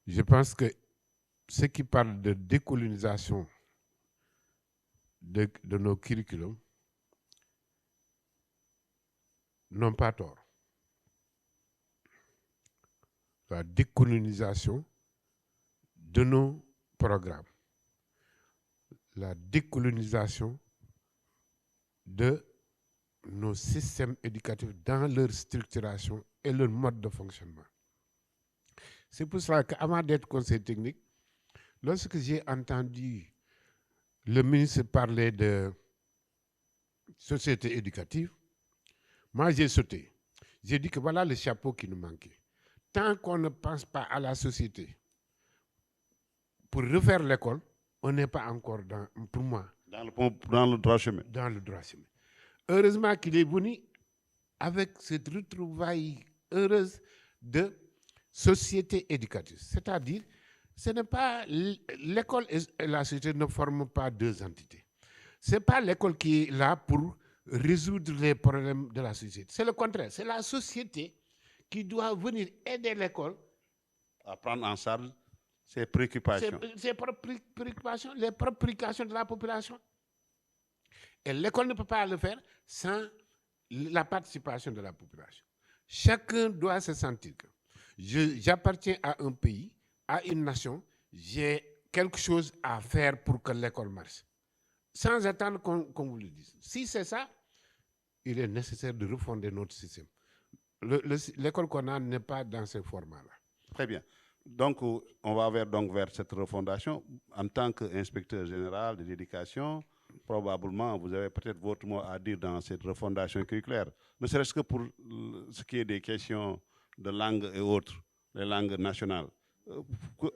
Je pense que ceux qui parlent de décolonisation de nos curriculums n'ont pas tort. la décolonisation de nos programmes, la décolonisation de nos systèmes éducatifs dans leur structuration et leur mode de fonctionnement. C'est pour cela qu'avant d'être conseiller technique, lorsque j'ai entendu le ministre parler de société éducative, moi j'ai sauté. J'ai dit que voilà le chapeau qui nous manquait. Tant qu'on ne pense pas à la société pour refaire l'école, on n'est pas encore pour moi, dans le droit chemin. Dans le droit chemin. Heureusement qu'il est venu avec cette retrouvaille heureuse de société éducative. C'est-à-dire, ce n'est pas l'école et la société ne forment pas deux entités. Ce n'est pas l'école qui est là pour résoudre les problèmes de la société. C'est le contraire. C'est la société qui doit venir aider l'école à prendre en charge ses préoccupations. Ses propres préoccupations, les propres préoccupations de la population. Et l'école ne peut pas le faire sans la participation de la population. Chacun doit se sentir que j'appartiens à un pays, à une nation, j'ai quelque chose à faire pour que l'école marche. Sans attendre qu'on vous le dise. Si c'est ça, il est nécessaire de refonder notre système. L'école qu'on a n'est pas dans ce format-là. Très bien. Donc, on va vers cette refondation. En tant qu'inspecteur général de l'éducation, probablement, vous avez peut-être votre mot à dire dans cette refondation curriculaire. Ne serait-ce que pour ce qui est des questions de langue et autres, les langues nationales.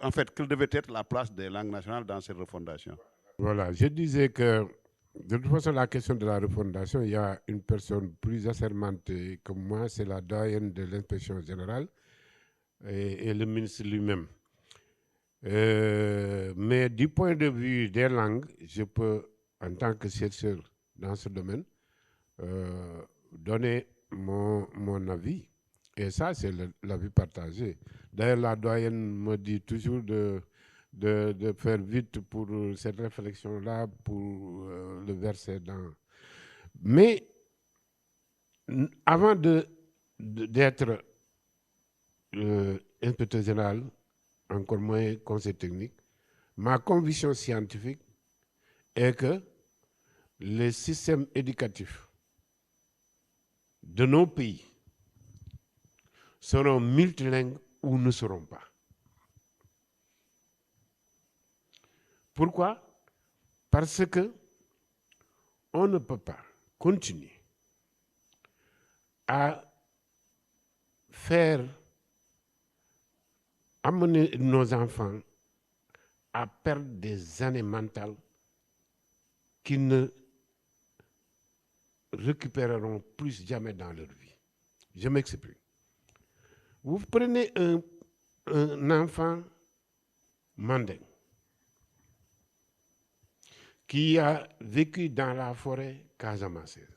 En fait, quelle devait être la place des langues nationales dans cette refondation? Voilà, je disais que de toute façon, la question de la refondation, il y a une personne plus assermentée que moi, c'est la doyenne de l'inspection générale et le ministre lui-même. Mais du point de vue des langues, je peux, en tant que chercheur dans ce domaine, donner mon avis. Et ça, c'est l'avis partagé. D'ailleurs, la doyenne me dit toujours de faire vite pour cette réflexion-là, pour le verser dans... Mais avant d'être inspecteur général, encore moins conseil technique, ma conviction scientifique est que les systèmes éducatifs de nos pays seront multilingues ou ne seront pas. Pourquoi? Parce que on ne peut pas continuer à amener nos enfants à perdre des années mentales qu'ils ne récupéreront plus jamais dans leur vie. Je m'explique. Vous prenez un enfant manding qui a vécu dans la forêt casamançaise.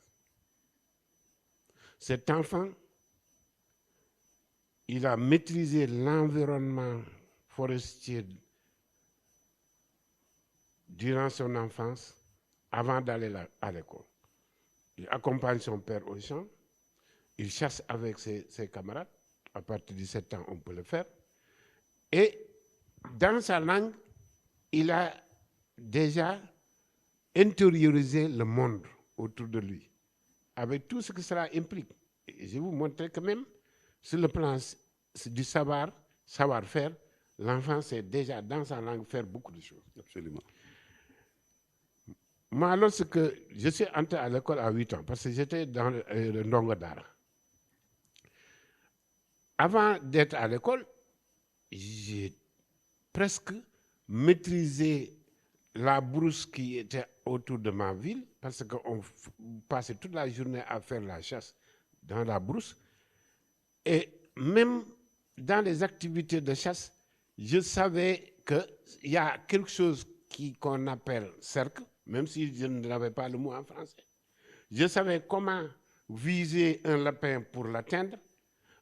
Cet enfant, il a maîtrisé l'environnement forestier durant son enfance avant d'aller à l'école. Il accompagne son père au champ, il chasse avec ses camarades, à partir de 7 ans on peut le faire, et dans sa langue, il a déjà intériorisé le monde autour de lui, avec tout ce que cela implique. Et je vais vous montrer que même sur le plan du savoir-faire, l'enfant sait déjà dans sa langue faire beaucoup de choses. Absolument. Moi, lorsque je suis entré à l'école à 8 ans, parce que j'étais dans le Ndongo Dara. Avant d'être à l'école, j'ai presque maîtrisé la brousse qui était autour de ma ville, parce qu'on passait toute la journée à faire la chasse dans la brousse. Et même dans les activités de chasse, je savais qu'il y a quelque chose qu'on appelle cercle, même si je n'avais pas le mot en français. Je savais comment viser un lapin pour l'atteindre.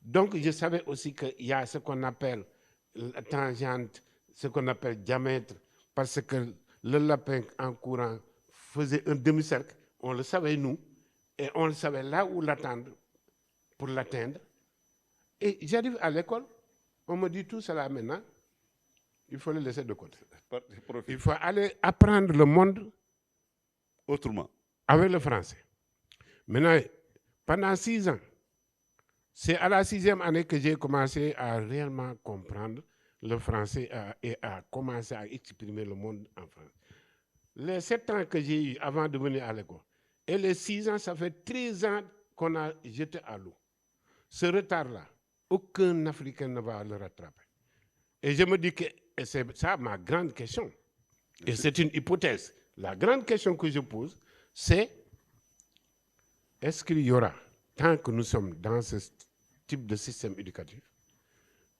Donc, je savais aussi qu'il y a ce qu'on appelle la tangente, ce qu'on appelle diamètre, parce que le lapin en courant faisait un demi-cercle. On le savait, nous, et on le savait là où l'attendre pour l'atteindre. Et j'arrive à l'école, On me dit tout cela maintenant, il faut le laisser de côté. Profite. Il faut aller apprendre le monde Autrement. avec le français. Maintenant, pendant 6 ans, c'est à la 6e année que j'ai commencé à réellement comprendre le français et à commencer à exprimer le monde en français. Les 7 ans que j'ai eu avant de venir à l'école et les 6 ans, ça fait 13 ans qu'on a jeté à l'eau. Ce retard-là, aucun Africain ne va le rattraper. Et je me dis que c'est ça ma grande question. Et c'est une hypothèse. La grande question que je pose, c'est est-ce qu'il y aura, tant que nous sommes dans ce type de système éducatif,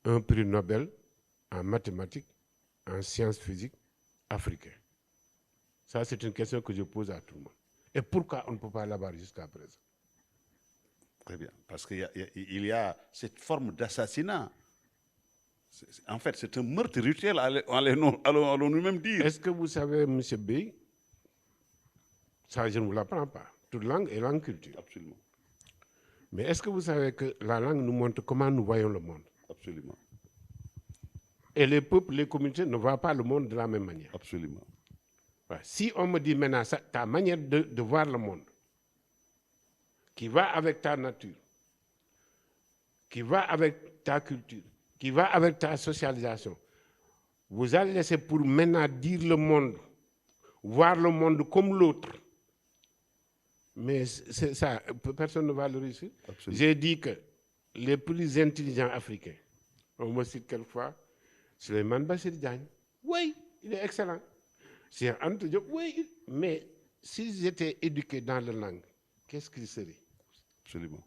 un prix Nobel en mathématiques, en sciences physiques africain? Ça, c'est une question que je pose à tout le monde. Et pourquoi on ne peut pas l'avoir jusqu'à présent? Très bien. Parce qu'il y a cette forme d'assassinat. En fait, c'est un meurtre rituel, allons nous-mêmes dire. Est-ce que vous savez, M. Bey, ça je ne vous l'apprends pas, toute langue est langue culture. Absolument. Mais est-ce que vous savez que la langue nous montre comment nous voyons le monde? Absolument. Et les peuples, les communautés ne voient pas le monde de la même manière. Absolument. Ouais. Si on me dit maintenant ça, ta manière de voir le monde, qui va avec ta nature, qui va avec ta culture, qui va avec ta socialisation, vous allez laisser pour maintenant dire le monde, voir le monde comme l'autre. Mais c'est ça, personne ne va le réussir. Absolument. J'ai dit que les plus intelligents africains, on me cite quelquefois, Souleymane Bassir Diagne, oui, il est excellent. Cheikh Anta Diop, oui, mais s'ils étaient éduqués dans la langue, qu'est-ce qu'ils seraient? Absolument.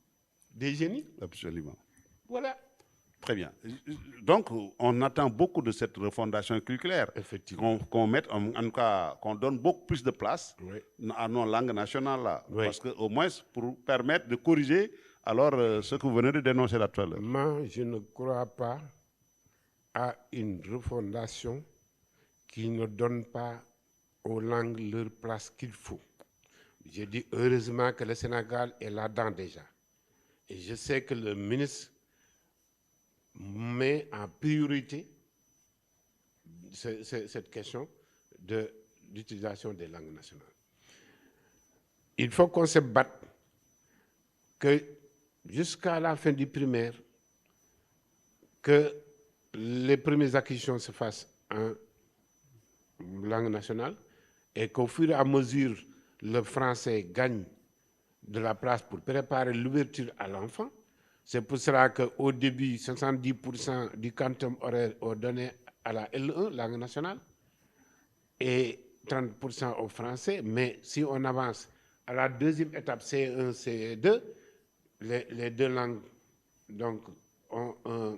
Des génies? Absolument. Voilà. Très bien. Donc, on attend beaucoup de cette refondation curriculaire. Effectivement. Qu'on mette, en tout cas, qu'on donne beaucoup plus de place Oui. à nos langues nationales là. Oui. Parce qu'au moins, pour permettre de corriger alors ce que vous venez de dénoncer là tout à l'heure. Moi, je ne crois pas à une refondation qui ne donne pas aux langues leur place qu'il faut. Je dis heureusement que le Sénégal est là-dedans déjà. Et je sais que le ministre met en priorité cette question d'utilisation des langues nationales. Il faut qu'on se batte que jusqu'à la fin du primaire, que les premières acquisitions se fassent en langue nationale et qu'au fur et à mesure, le français gagne de la place pour préparer l'ouverture à l'enfant. C'est pour cela qu'au début, 70% du quantum horaire est donné à la L1, langue nationale, et 30% au français. Mais si on avance à la deuxième étape, C1, C2, les deux langues donc, ont un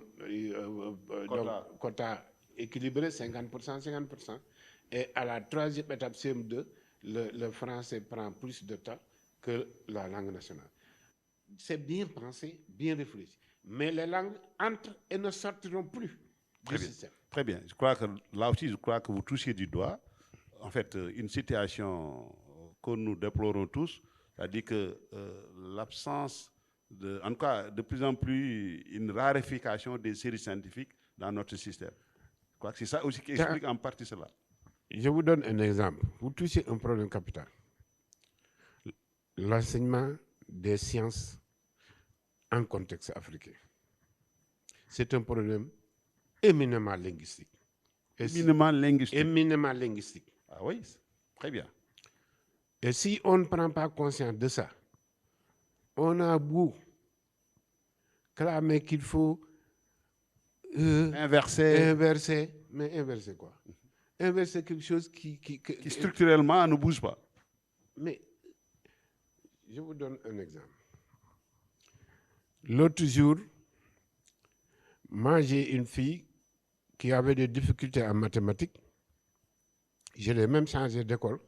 quota équilibré, 50%, 50%. Et à la troisième étape, CM2, le français prend plus de temps que la langue nationale. C'est bien pensé, bien réfléchi. Mais les langues entrent et ne sortiront plus du système. Très bien. Je crois que là aussi, je crois que vous touchez du doigt, en fait, une situation que nous déplorons tous, c'est-à-dire que l'absence, en tout cas, de plus en plus, une raréfication des séries scientifiques dans notre système. Je crois que c'est ça aussi qui explique en partie cela. Je vous donne un exemple. Vous touchez un problème capital. L'enseignement des sciences en contexte africain. C'est un problème éminemment linguistique. Éminemment linguistique. Éminemment linguistique. Ah oui, très bien. Et si on ne prend pas conscience de ça, on a beau clamer qu'il faut inverser. Mais inverser quoi? Inverser quelque chose qui structurellement ne bouge pas. Mais je vous donne un exemple. L'autre jour, moi j'ai une fille qui avait des difficultés en mathématiques. Je l'ai même changé d'école.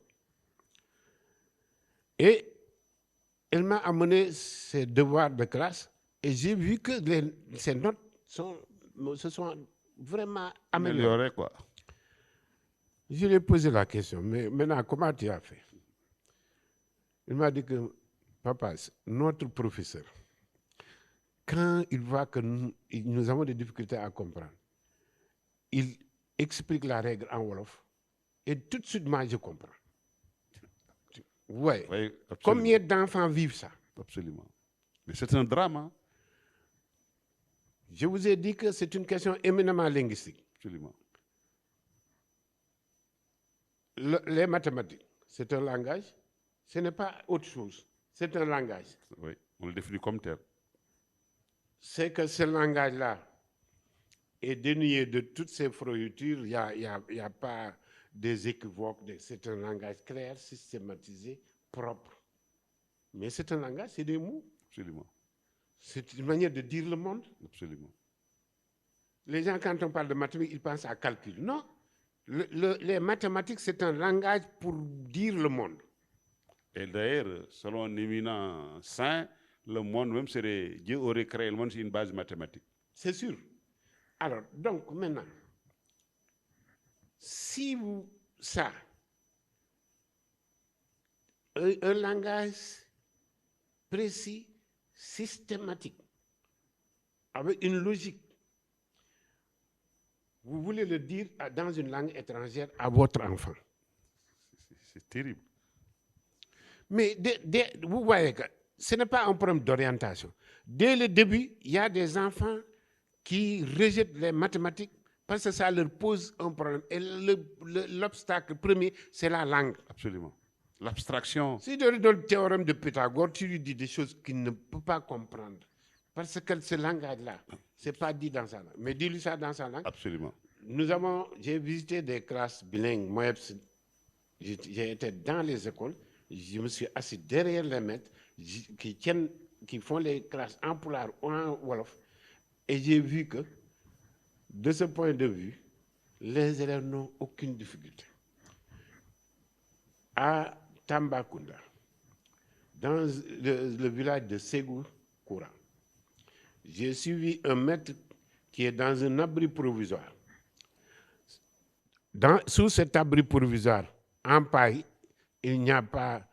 Et elle m'a amené ses devoirs de classe et j'ai vu que ses notes se sont vraiment améliorées. Quoi. Je lui ai posé la question, mais maintenant, comment tu as fait? Il m'a dit que, papa, notre professeur, quand il voit que nous avons des difficultés à comprendre, il explique la règle en Wolof et tout de suite, moi, je comprends. Ouais. Oui, absolument. Combien d'enfants vivent ça? Absolument. Mais c'est un drame. Hein? Je vous ai dit que c'est une question éminemment linguistique. Absolument. Les mathématiques, c'est un langage. Ce n'est pas autre chose. C'est un langage. Oui, on le définit comme tel. C'est que ce langage-là est dénué de toutes ces froidures. Il n'y a pas des équivoques. C'est un langage clair, systématisé, propre. Mais c'est un langage, c'est des mots. Absolument. C'est une manière de dire le monde. Absolument. Les gens, quand on parle de mathématiques, ils pensent à calcul. Non. Les mathématiques, c'est un langage pour dire le monde. Et d'ailleurs, selon un éminent saint, le monde même serait, Dieu aurait créé le monde sur une base mathématique. C'est sûr. Alors, donc, maintenant, si vous, ça, un langage précis, systématique, avec une logique, vous voulez le dire dans une langue étrangère à votre enfant. C'est terrible. Mais vous voyez que ce n'est pas un problème d'orientation. Dès le début, il y a des enfants qui rejettent les mathématiques parce que ça leur pose un problème. Et l'obstacle premier, c'est la langue. Absolument. L'abstraction. Si dans le théorème de Pythagore, tu lui dis des choses qu'il ne peut pas comprendre, parce que ce langage-là, ce n'est pas dit dans sa langue. Mais dis-lui ça dans sa langue. Absolument. J'ai visité des classes bilingues. Moi, j'ai été dans les écoles. Je me suis assis derrière les maîtres qui font les classes en pulaar ou en wolof. Et j'ai vu que, de ce point de vue, les élèves n'ont aucune difficulté. À Tambacounda, dans le village de Ségou-Koura, j'ai suivi un maître qui est dans un abri provisoire. Sous cet abri provisoire, en paille, il n'y a pas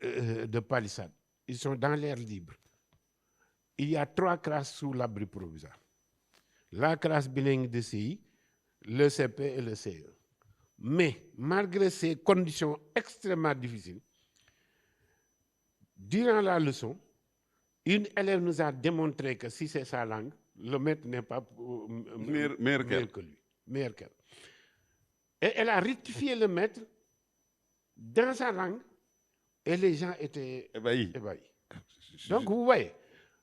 de palissade. Ils sont dans l'air libre. Il y a 3 classes sous l'abri provisoire. La classe bilingue de CI, le CP et le CE. Mais malgré ces conditions extrêmement difficiles, durant la leçon, une élève nous a démontré que si c'est sa langue, le maître n'est pas meilleur que lui. Meilleur qu'elle. Et elle a rectifié le maître dans sa langue et les gens étaient ébahis. Donc vous voyez,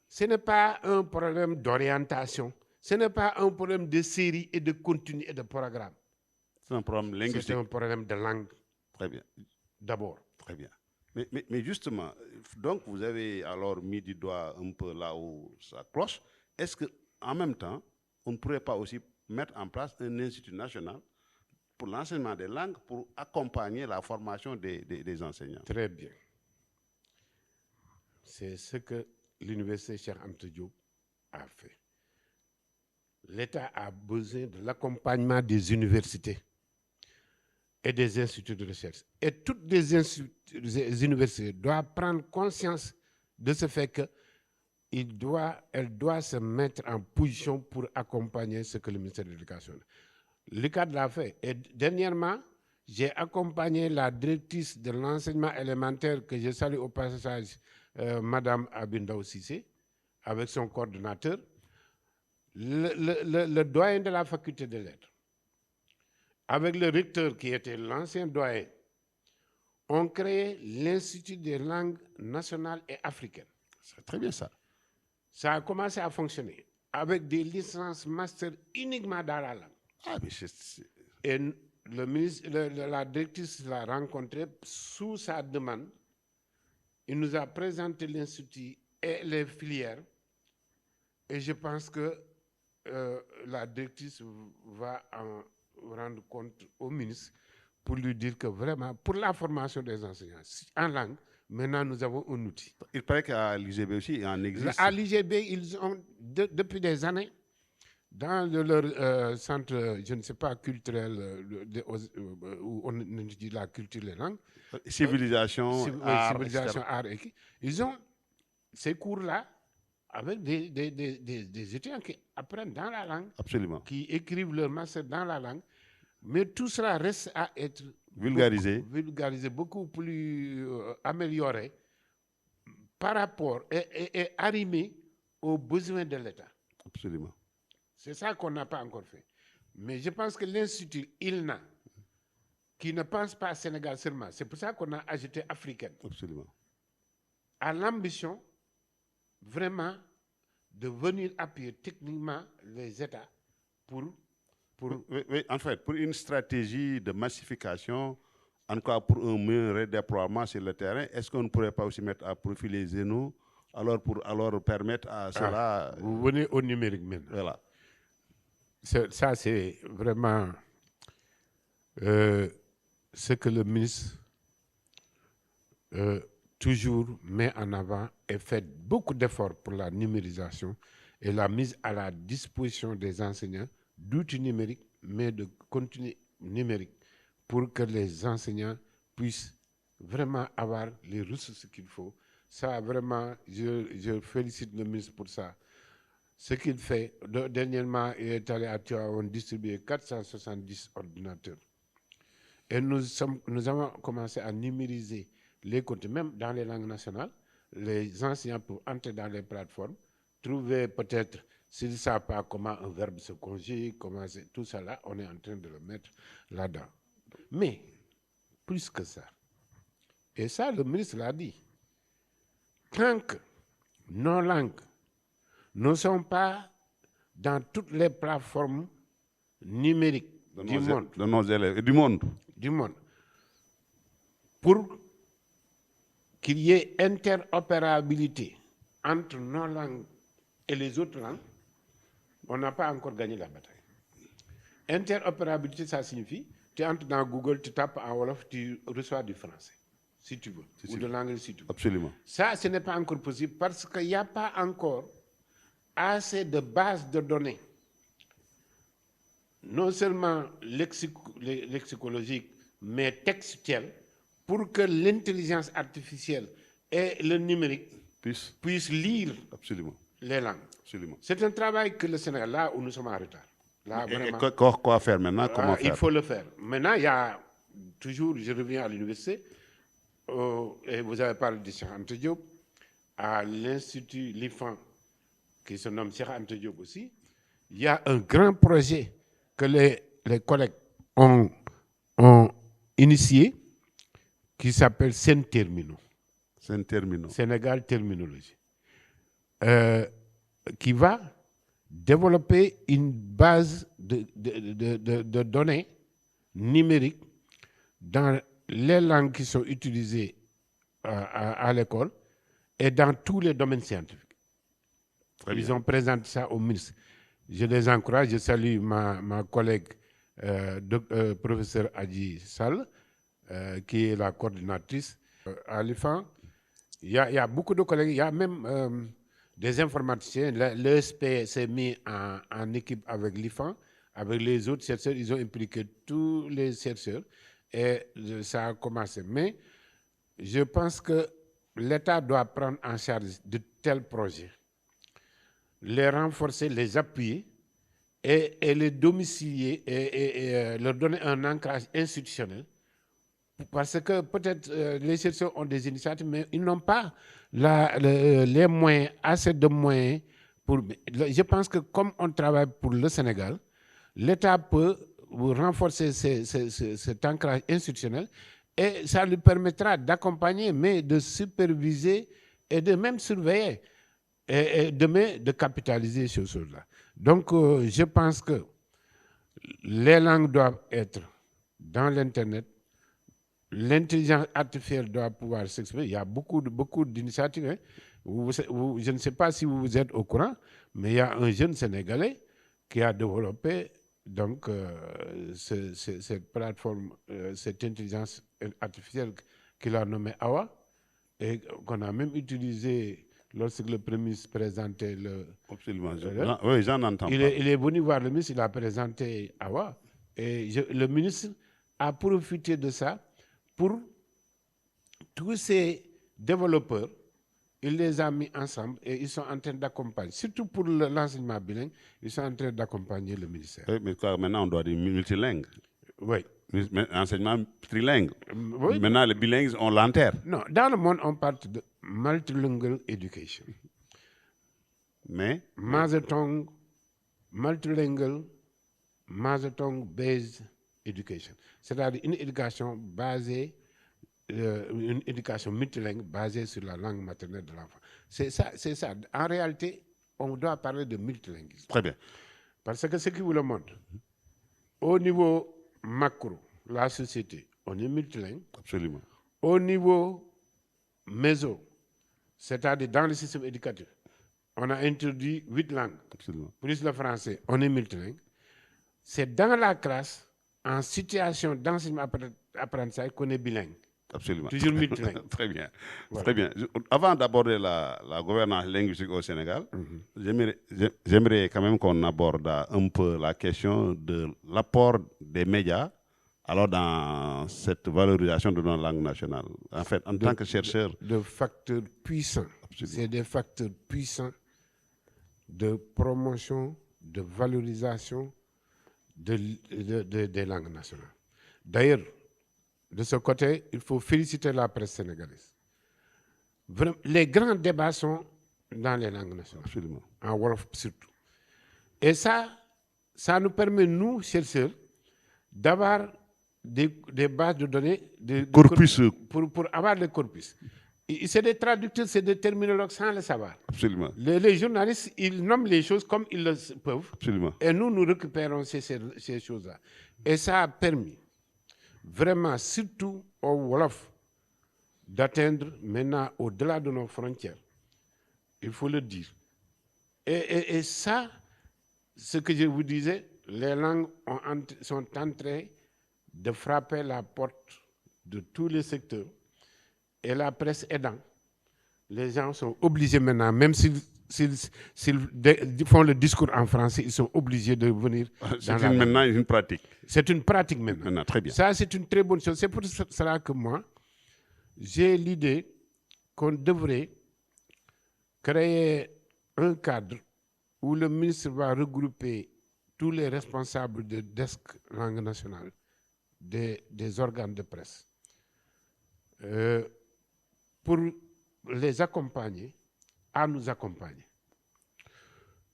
ce n'est pas un problème d'orientation, ce n'est pas un problème de série et de contenu et de programme. C'est un problème linguistique. C'est un problème de langue. Très bien. D'abord. Très bien. Mais justement, donc vous avez alors mis du doigt un peu là où ça cloche. Est-ce qu'en même temps, on ne pourrait pas aussi mettre en place un institut national pour l'enseignement des langues pour accompagner la formation des enseignants? Très bien. C'est ce que l'université Cheikh Anta Diop a fait. L'État a besoin de l'accompagnement des universités et des instituts de recherche. Et toutes les universités doivent prendre conscience de ce fait qu'elle doit se mettre en position pour accompagner ce que le ministère de l'Éducation a. L'UCAD l'a fait. Et dernièrement, j'ai accompagné la directrice de l'enseignement élémentaire, que je salue au passage, Madame Abindaou Sissé, avec son coordonnateur, le doyen de la faculté des lettres, avec le recteur qui était l'ancien doyen, ont créé l'Institut des langues nationales et africaines. C'est très bien ça. Ça a commencé à fonctionner avec des licences master uniquement dans la langue. Ah, mais et le ministre, la directrice l'a rencontré sous sa demande. Il nous a présenté l'Institut et les filières. Et je pense que la directrice va en rendre compte au ministre pour lui dire que vraiment, pour la formation des enseignants en langue, maintenant nous avons un outil. Il paraît qu'à l'IGB aussi, il en existe. À l'IGB, ils ont, depuis des années, dans leur centre, je ne sais pas, culturel, où on dit la culture, les langues. Civilisation, art, civilisation, art, ils ont ces cours-là avec des étudiants qui apprennent dans la langue, Absolument. qui écrivent leur master dans la langue. Mais tout cela reste à être vulgarisé, beaucoup plus amélioré par rapport et arrimé aux besoins de l'État. Absolument. C'est ça qu'on n'a pas encore fait. Mais je pense que l'Institut ILNA, qui ne pense pas à Sénégal seulement, c'est pour ça qu'on a ajouté africaine, Absolument. a l'ambition vraiment de venir appuyer techniquement les États pour Oui, en fait, pour une stratégie de massification, en tout cas pour un meilleur déploiement sur le terrain, est-ce qu'on ne pourrait pas aussi mettre à profit les Zeno pour permettre à cela... vous venez au numérique maintenant. Voilà. Ça, c'est vraiment ce que le ministre toujours met en avant et fait beaucoup d'efforts pour la numérisation et la mise à la disposition des enseignants d'outils numériques, mais de contenu numérique pour que les enseignants puissent vraiment avoir les ressources qu'il faut. Ça, vraiment, je félicite le ministre pour ça. Ce qu'il fait, dernièrement, il est allé à Tivaouane distribuer 470 ordinateurs. Et nous avons commencé à numériser les contenus, même dans les langues nationales. Les enseignants peuvent entrer dans les plateformes, trouver peut-être, s'ils ne savent pas comment un verbe se conjugue, tout ça là, on est en train de le mettre là-dedans. Mais, plus que ça, et ça le ministre l'a dit, tant que nos langues ne sont pas dans toutes les plateformes numériques du monde, de nos élèves et du monde, pour qu'il y ait interopérabilité entre nos langues et les autres langues, on n'a pas encore gagné la bataille. Interopérabilité, ça signifie, tu entres dans Google, tu tapes en Wolof, tu reçois du français, si tu veux, ou de l'anglais, si tu veux. Absolument. Ça, ce n'est pas encore possible parce qu'il n'y a pas encore assez de bases de données, non seulement lexicologiques, mais textuelles, pour que l'intelligence artificielle et le numérique puissent lire les langues. Absolument. C'est un travail que le Sénégal, là où nous sommes en retard. Là, vraiment, quoi faire maintenant? Comment faire? Il faut le faire. Maintenant, il y a toujours, je reviens à l'université, et vous avez parlé de Cheikh Anta Diop, à l'Institut l'IFAN, qui se nomme Cheikh Anta Diop aussi, il y a un grand projet que les collègues ont initié, qui s'appelle Sentermino. Sénégal Terminologie. Qui va développer une base de données numériques dans les langues qui sont utilisées à l'école et dans tous les domaines scientifiques. Ils ont présenté ça au ministre. Je les encourage, je salue ma collègue professeur Adji Sall, qui est la coordinatrice à l'IFAN. Il y a beaucoup de collègues, il y a même des informaticiens. L'ESP s'est mis en équipe avec l'IFAN, avec les autres chercheurs. Ils ont impliqué tous les chercheurs et ça a commencé. Mais je pense que l'État doit prendre en charge de tels projets, les renforcer, les appuyer et les domicilier et leur donner un ancrage institutionnel. Parce que peut-être les chercheurs ont des initiatives, mais ils n'ont pas les moyens, assez de moyens. Je pense que comme on travaille pour le Sénégal, l'État peut renforcer cet ancrage institutionnel et ça lui permettra d'accompagner, mais de superviser et de même surveiller et de capitaliser sur cela. Donc, je pense que les langues doivent être dans l'Internet. L'intelligence artificielle doit pouvoir s'exprimer. Il y a beaucoup d'initiatives. Hein. Je ne sais pas si vous êtes au courant, mais il y a un jeune Sénégalais qui a développé donc, cette plateforme, cette intelligence artificielle qu'il a nommée AWA, et qu'on a même utilisé lorsque le Premier ministre présentait le... Absolument. Oui, j'en entends. Il est venu voir le ministre, il a présenté AWA, et le ministre a profité de ça pour tous ces développeurs il les a mis ensemble et ils sont en train d'accompagner, surtout pour l'enseignement bilingue, ils sont en train d'accompagner le ministère. Oui, mais quoi, maintenant, on doit dire multilingue. Oui. Mais enseignement trilingue. Oui. Maintenant, les bilingues, on l'enterre. Non, dans le monde, on parle de multilingual education. Mais Mother tongue, multilingual, mother tongue based education. C'est-à-dire une éducation basée, une éducation multilingue basée sur la langue maternelle de l'enfant. C'est ça, c'est ça. En réalité, on doit parler de multilinguisme. très bien. Parce que ce qui vous le montre, au niveau macro, la société, on est multilingue. Absolument. Au niveau méso, c'est-à-dire dans le système éducatif, on a introduit 8 langues, Absolument. plus le français, on est multilingue. C'est dans la classe, en situation d'enseignement-apprentissage, qu'on est bilingue. Absolument. Toujours multilingue. Très bien. Voilà. Très bien. Avant d'aborder la gouvernance linguistique au Sénégal, j'aimerais quand même qu'on aborde un peu la question de l'apport des médias alors dans cette valorisation de nos langues nationales. En fait, en tant que chercheur. De facteurs puissants. C'est des facteurs puissants de promotion, de valorisation des langues nationales. D'ailleurs, de ce côté, il faut féliciter la presse sénégalaise. Vraiment, les grands débats sont dans les langues nationales. Absolument. En Wolof surtout. Et ça nous permet, nous, chercheurs, d'avoir des bases de données, Corpus. Pour avoir le corpus. C'est des traducteurs, c'est des terminologues sans le savoir. Absolument. Les journalistes, ils nomment les choses comme ils le peuvent. Absolument. Et nous récupérons ces choses-là. Et ça a permis, vraiment, surtout au Wolof, d'atteindre maintenant au-delà de nos frontières. Il faut le dire. Et ça, ce que je vous disais, les langues sont en train de frapper la porte de tous les secteurs. Et la presse aidant, les gens sont obligés maintenant, même s'ils font le discours en français, ils sont obligés de venir. C'est maintenant une pratique. C'est une pratique maintenant. Très bien. Ça, c'est une très bonne chose. C'est pour cela que moi, j'ai l'idée qu'on devrait créer un cadre où le ministre va regrouper tous les responsables de desk langue nationale des organes de presse pour les accompagner à nous accompagner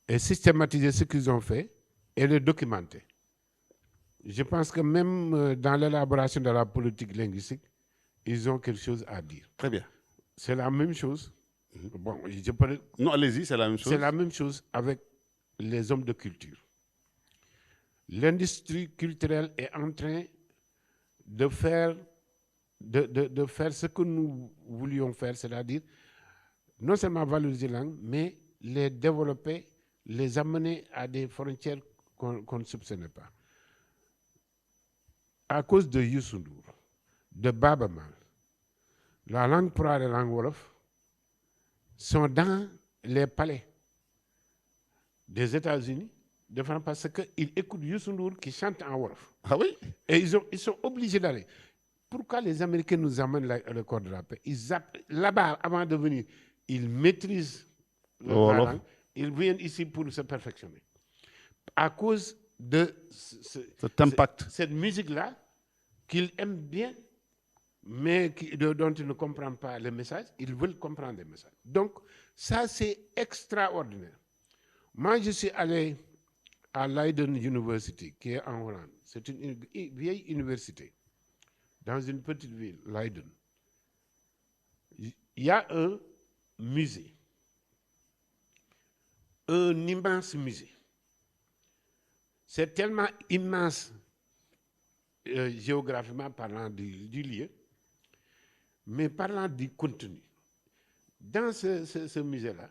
et systématiser ce qu'ils ont fait et le documenter. Je pense que même dans l'élaboration de la politique linguistique, ils ont quelque chose à dire. Très bien. C'est la même chose. Bon, non, allez-y, c'est la même chose. C'est la même chose avec les hommes de culture. L'industrie culturelle est en train de faire ce que nous voulions faire, c'est-à-dire non seulement valoriser les langues, mais les développer, les amener à des frontières qu'on ne soupçonnait pas. À cause de Youssou Ndour, de Baaba Maal, la langue Pulaar et la langue Wolof sont dans les palais des États-Unis, de France, parce qu'ils écoutent Youssou Ndour qui chante en Wolof. Ah oui? Et ils sont obligés d'aller. Pourquoi les Américains nous amènent le corps de la paix? Là-bas, avant de venir, ils maîtrisent la langue. Ils viennent ici pour se perfectionner. À cause de cet impact. Cette musique-là, qu'ils aiment bien, mais dont ils ne comprennent pas les messages, ils veulent comprendre les messages. Donc, ça, c'est extraordinaire. Moi, je suis allé à Leiden University, qui est en Hollande. C'est une vieille université, dans une petite ville, Leiden. Il y a un musée, un immense musée. C'est tellement immense, géographiquement parlant du lieu, mais parlant du contenu. Dans ce musée-là,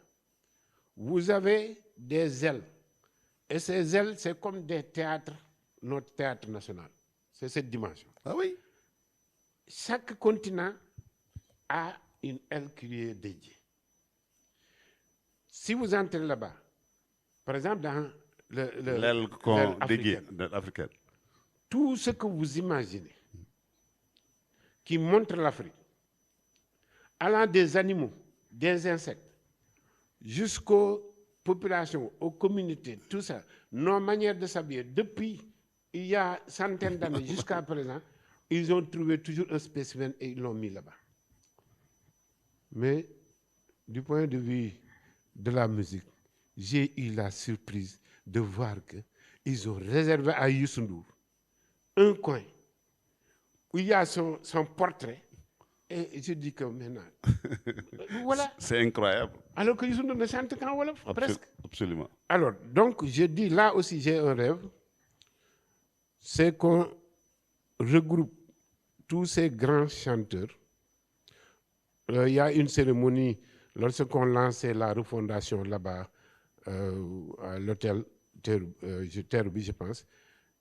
vous avez des ailes. Et ces ailes, c'est comme des théâtres, notre théâtre national. C'est cette dimension. Ah oui? Chaque continent a une aile qui lui est dédiée. Si vous entrez là-bas, par exemple dans l'aile dédiée africaine, tout ce que vous imaginez qui montre l'Afrique, allant des animaux, des insectes, jusqu'aux populations, aux communautés, tout ça, nos manières de s'habiller, depuis il y a centaines d'années jusqu'à présent, ils ont trouvé toujours un spécimen et ils l'ont mis là-bas. Mais du point de vue de la musique, j'ai eu la surprise de voir qu'ils ont réservé à Youssou Ndour un coin où il y a son portrait. Et je dis que maintenant, voilà. C'est incroyable. Alors que Youssou Ndour ne chante qu'en Wolof, presque. Absolument. Alors, donc, je dis, là aussi, j'ai un rêve, c'est qu'on regroupe tous ces grands chanteurs. Il y a une cérémonie, lorsqu'on lançait la refondation là-bas, à l'hôtel Terre-Bi, je pense,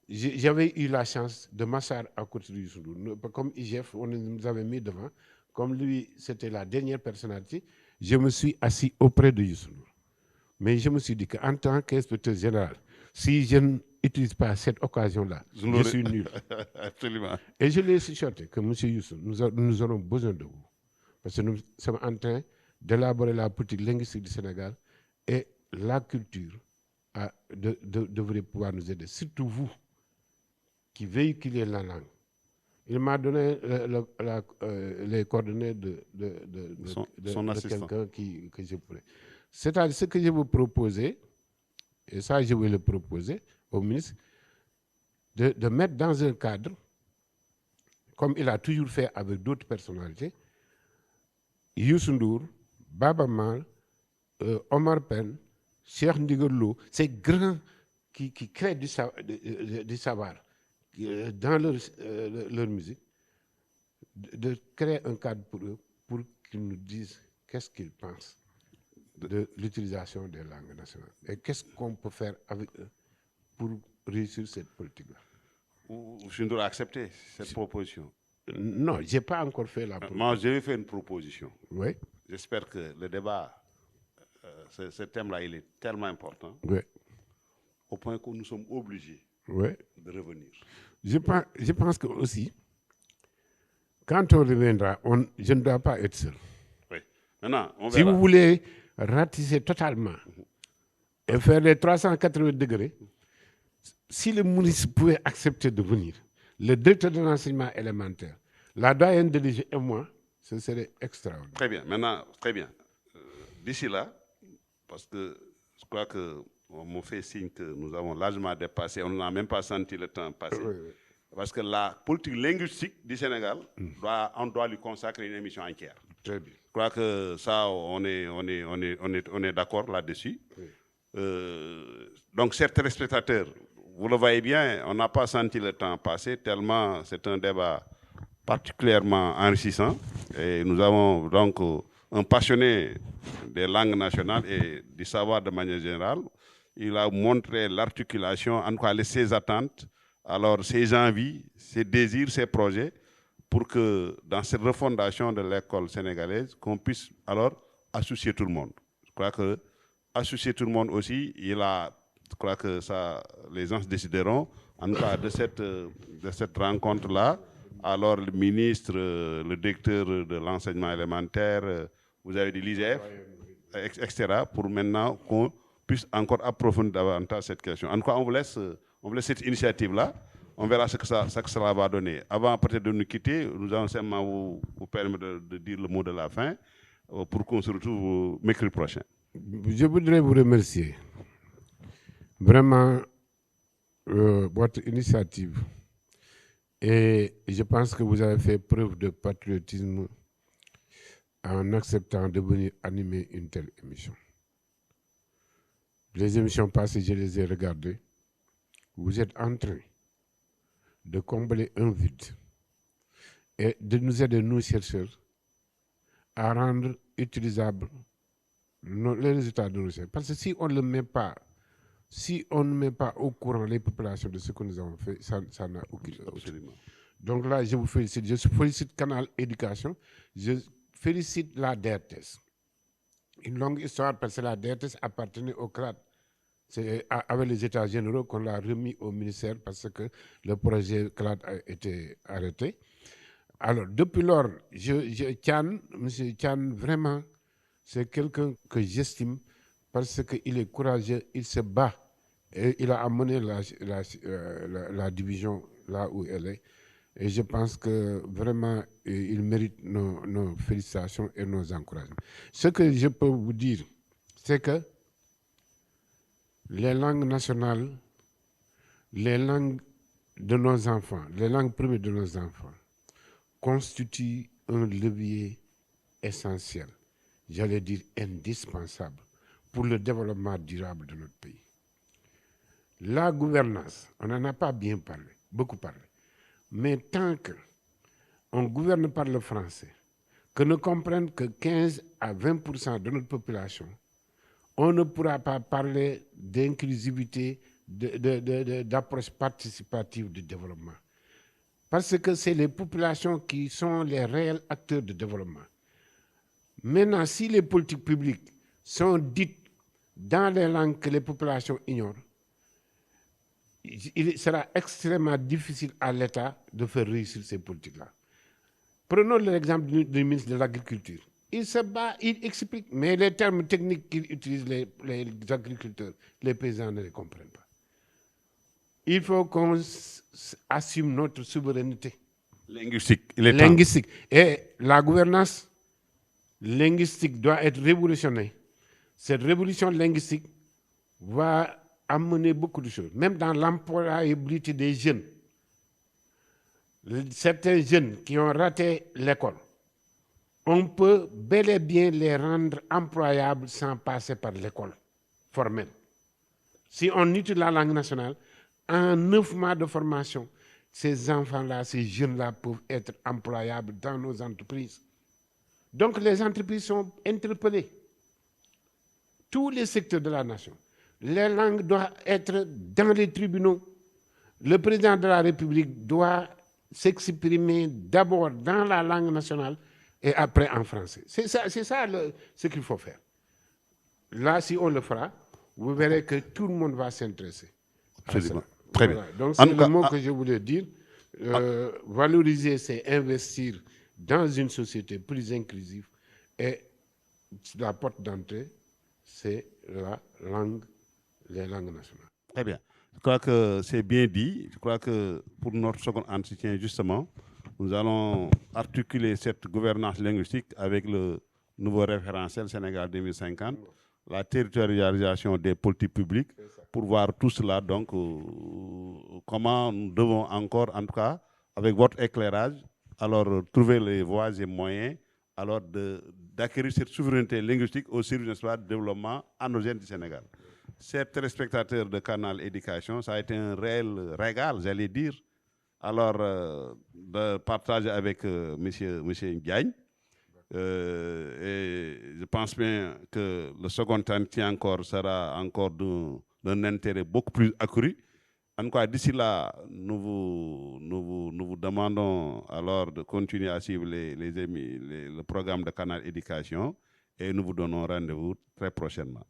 j'avais eu la chance de m'asseoir à côté de Youssou Ndour. Comme IGF, on nous avait mis devant, comme lui, c'était la dernière personnalité, je me suis assis auprès de Youssou Ndour. Mais je me suis dit qu'en tant qu'inspecteur général, si je n'utilise pas cette occasion-là, je suis nul. Absolument. Et je l'ai chuchoté que M. Youssou, nous aurons besoin de vous. Parce que nous sommes en train d'élaborer la politique linguistique du Sénégal et la culture devrait pouvoir nous aider. Surtout vous qui véhiculez la langue. Il m'a donné les coordonnées de quelqu'un que je pourrais. C'est-à-dire ce que je veux proposer, et ça je vais le proposer au ministre, de mettre dans un cadre, comme il a toujours fait avec d'autres personnalités, Youssou Ndour, Baba Mal, Omar Pène, Cheikh Ndigal Lo, ces grands qui créent du savoir dans leur musique, de créer un cadre pour eux, pour qu'ils nous disent qu'est-ce qu'ils pensent de l'utilisation des langues nationales et qu'est-ce qu'on peut faire avec eux pour réussir cette politique-là. Je dois accepter cette proposition. Non, je n'ai pas encore fait la proposition. Moi, j'ai fait une proposition. Oui. J'espère que le débat, ce thème-là, il est tellement important, oui, au point que nous sommes obligés oui, de revenir. Je pense que aussi, quand on reviendra, je ne dois pas être seul. Oui. Maintenant, on verra. Si vous voulez ratisser totalement et faire les 380 degrés, si le ministre pouvait accepter de venir, le directeur de l'enseignement élémentaire, la doyenne de l'IG et moi, ce serait extraordinaire. Très bien. Maintenant, très bien. D'ici là, parce que je crois qu'on m'a fait signe que nous avons largement dépassé, on n'a même pas senti le temps passer. Oui, oui. Parce que la politique linguistique du Sénégal, on doit lui consacrer une émission entière. Très bien. Je crois que ça, on est d'accord là-dessus. Oui. Donc, chers téléspectateurs, vous le voyez bien, on n'a pas senti le temps passer, tellement c'est un débat particulièrement enrichissant. Et nous avons donc un passionné des langues nationales et du savoir de manière générale. Il a montré l'articulation, en tout cas ses attentes, alors ses envies, ses désirs, ses projets, pour que dans cette refondation de l'école sénégalaise, qu'on puisse alors associer tout le monde. Je crois que associer tout le monde aussi, je crois que ça, les gens se décideront, en tout cas de cette rencontre-là. Alors le ministre, le directeur de l'enseignement élémentaire, vous avez dit l'IGF, etc., pour maintenant qu'on puisse encore approfondir davantage cette question. En tout cas, on vous laisse cette initiative-là. On verra ce que ça va donner. Avant peut-être de nous quitter, nous allons seulement vous permettre de dire le mot de la fin pour qu'on se retrouve mercredi prochain. Je voudrais vous remercier. Vraiment, votre initiative. Et je pense que vous avez fait preuve de patriotisme en acceptant de venir animer une telle émission. Les émissions passées, je les ai regardées. Vous êtes en train de combler un vide et de nous aider, nous chercheurs, à rendre utilisables les résultats de nos recherche. Parce que si on ne met pas au courant les populations de ce que nous avons fait, ça n'a aucune autre. Absolument. Donc là, je vous félicite. Je félicite Canal Éducation. Je félicite la DRTS. Une longue histoire parce que la DRTS appartenait au CRAD. C'est avec les états généraux qu'on l'a remis au ministère parce que le projet CRAD a été arrêté. Alors, depuis lors, M. Tchane, vraiment, C'est quelqu'un que j'estime parce qu'il est courageux, il se bat et il a amené la division là où elle est. Et je pense que vraiment, il mérite nos félicitations et nos encouragements. Ce que je peux vous dire, c'est que les langues nationales, les langues de nos enfants, les langues premières de nos enfants, constituent un levier essentiel, j'allais dire indispensable, pour le développement durable de notre pays. La gouvernance, on n'en a pas bien parlé, beaucoup parlé. Mais tant qu'on gouverne par le français, que ne comprennent que 15 à 20% de notre population, on ne pourra pas parler d'inclusivité, d'approche participative du développement. Parce que c'est les populations qui sont les réels acteurs du développement. Maintenant, si les politiques publiques sont dites dans les langues que les populations ignorent, il sera extrêmement difficile à l'État de faire réussir ces politiques-là. Prenons l'exemple du ministre de l'Agriculture. Il se bat, il explique, mais les termes techniques qu'ils utilisent, les agriculteurs, les paysans ne les comprennent pas. Il faut qu'on assume notre souveraineté linguistique. Linguistique. Et la gouvernance linguistique doit être révolutionnée. Cette révolution linguistique va amener beaucoup de choses, même dans l'employabilité des jeunes. Certains jeunes qui ont raté l'école, on peut bel et bien les rendre employables sans passer par l'école formelle. Si on utilise la langue nationale, en 9 mois de formation, ces enfants-là, ces jeunes-là peuvent être employables dans nos entreprises. Donc les entreprises sont interpellées. Tous les secteurs de la nation. Les langues doivent être dans les tribunaux. Le président de la République doit s'exprimer d'abord dans la langue nationale et après en français. C'est ça ce qu'il faut faire. Là, si on le fera, vous verrez que tout le monde va s'intéresser. Très bien. Donc c'est le mot que je voulais dire. Valoriser, c'est investir dans une société plus inclusive. Et la porte d'entrée, c'est les langues nationales. Très bien. Je crois que c'est bien dit. Je crois que pour notre second entretien, justement, nous allons articuler cette gouvernance linguistique avec le nouveau référentiel Sénégal 2050, la territorialisation des politiques publiques, pour voir tout cela, donc, comment nous devons encore, en tout cas, avec votre éclairage, alors trouver les voies et moyens alors d'acquérir cette souveraineté linguistique au service du développement endogène du Sénégal. Chers téléspectateurs de Canal Éducation, ça a été un réel régal, j'allais dire, alors de partager avec monsieur Ndiagne. Et je pense bien que le second entretien encore sera encore d'un intérêt beaucoup plus accru. En tout cas, d'ici là, nous vous demandons alors de continuer à suivre le programme de Canal Éducation et nous vous donnons rendez-vous très prochainement.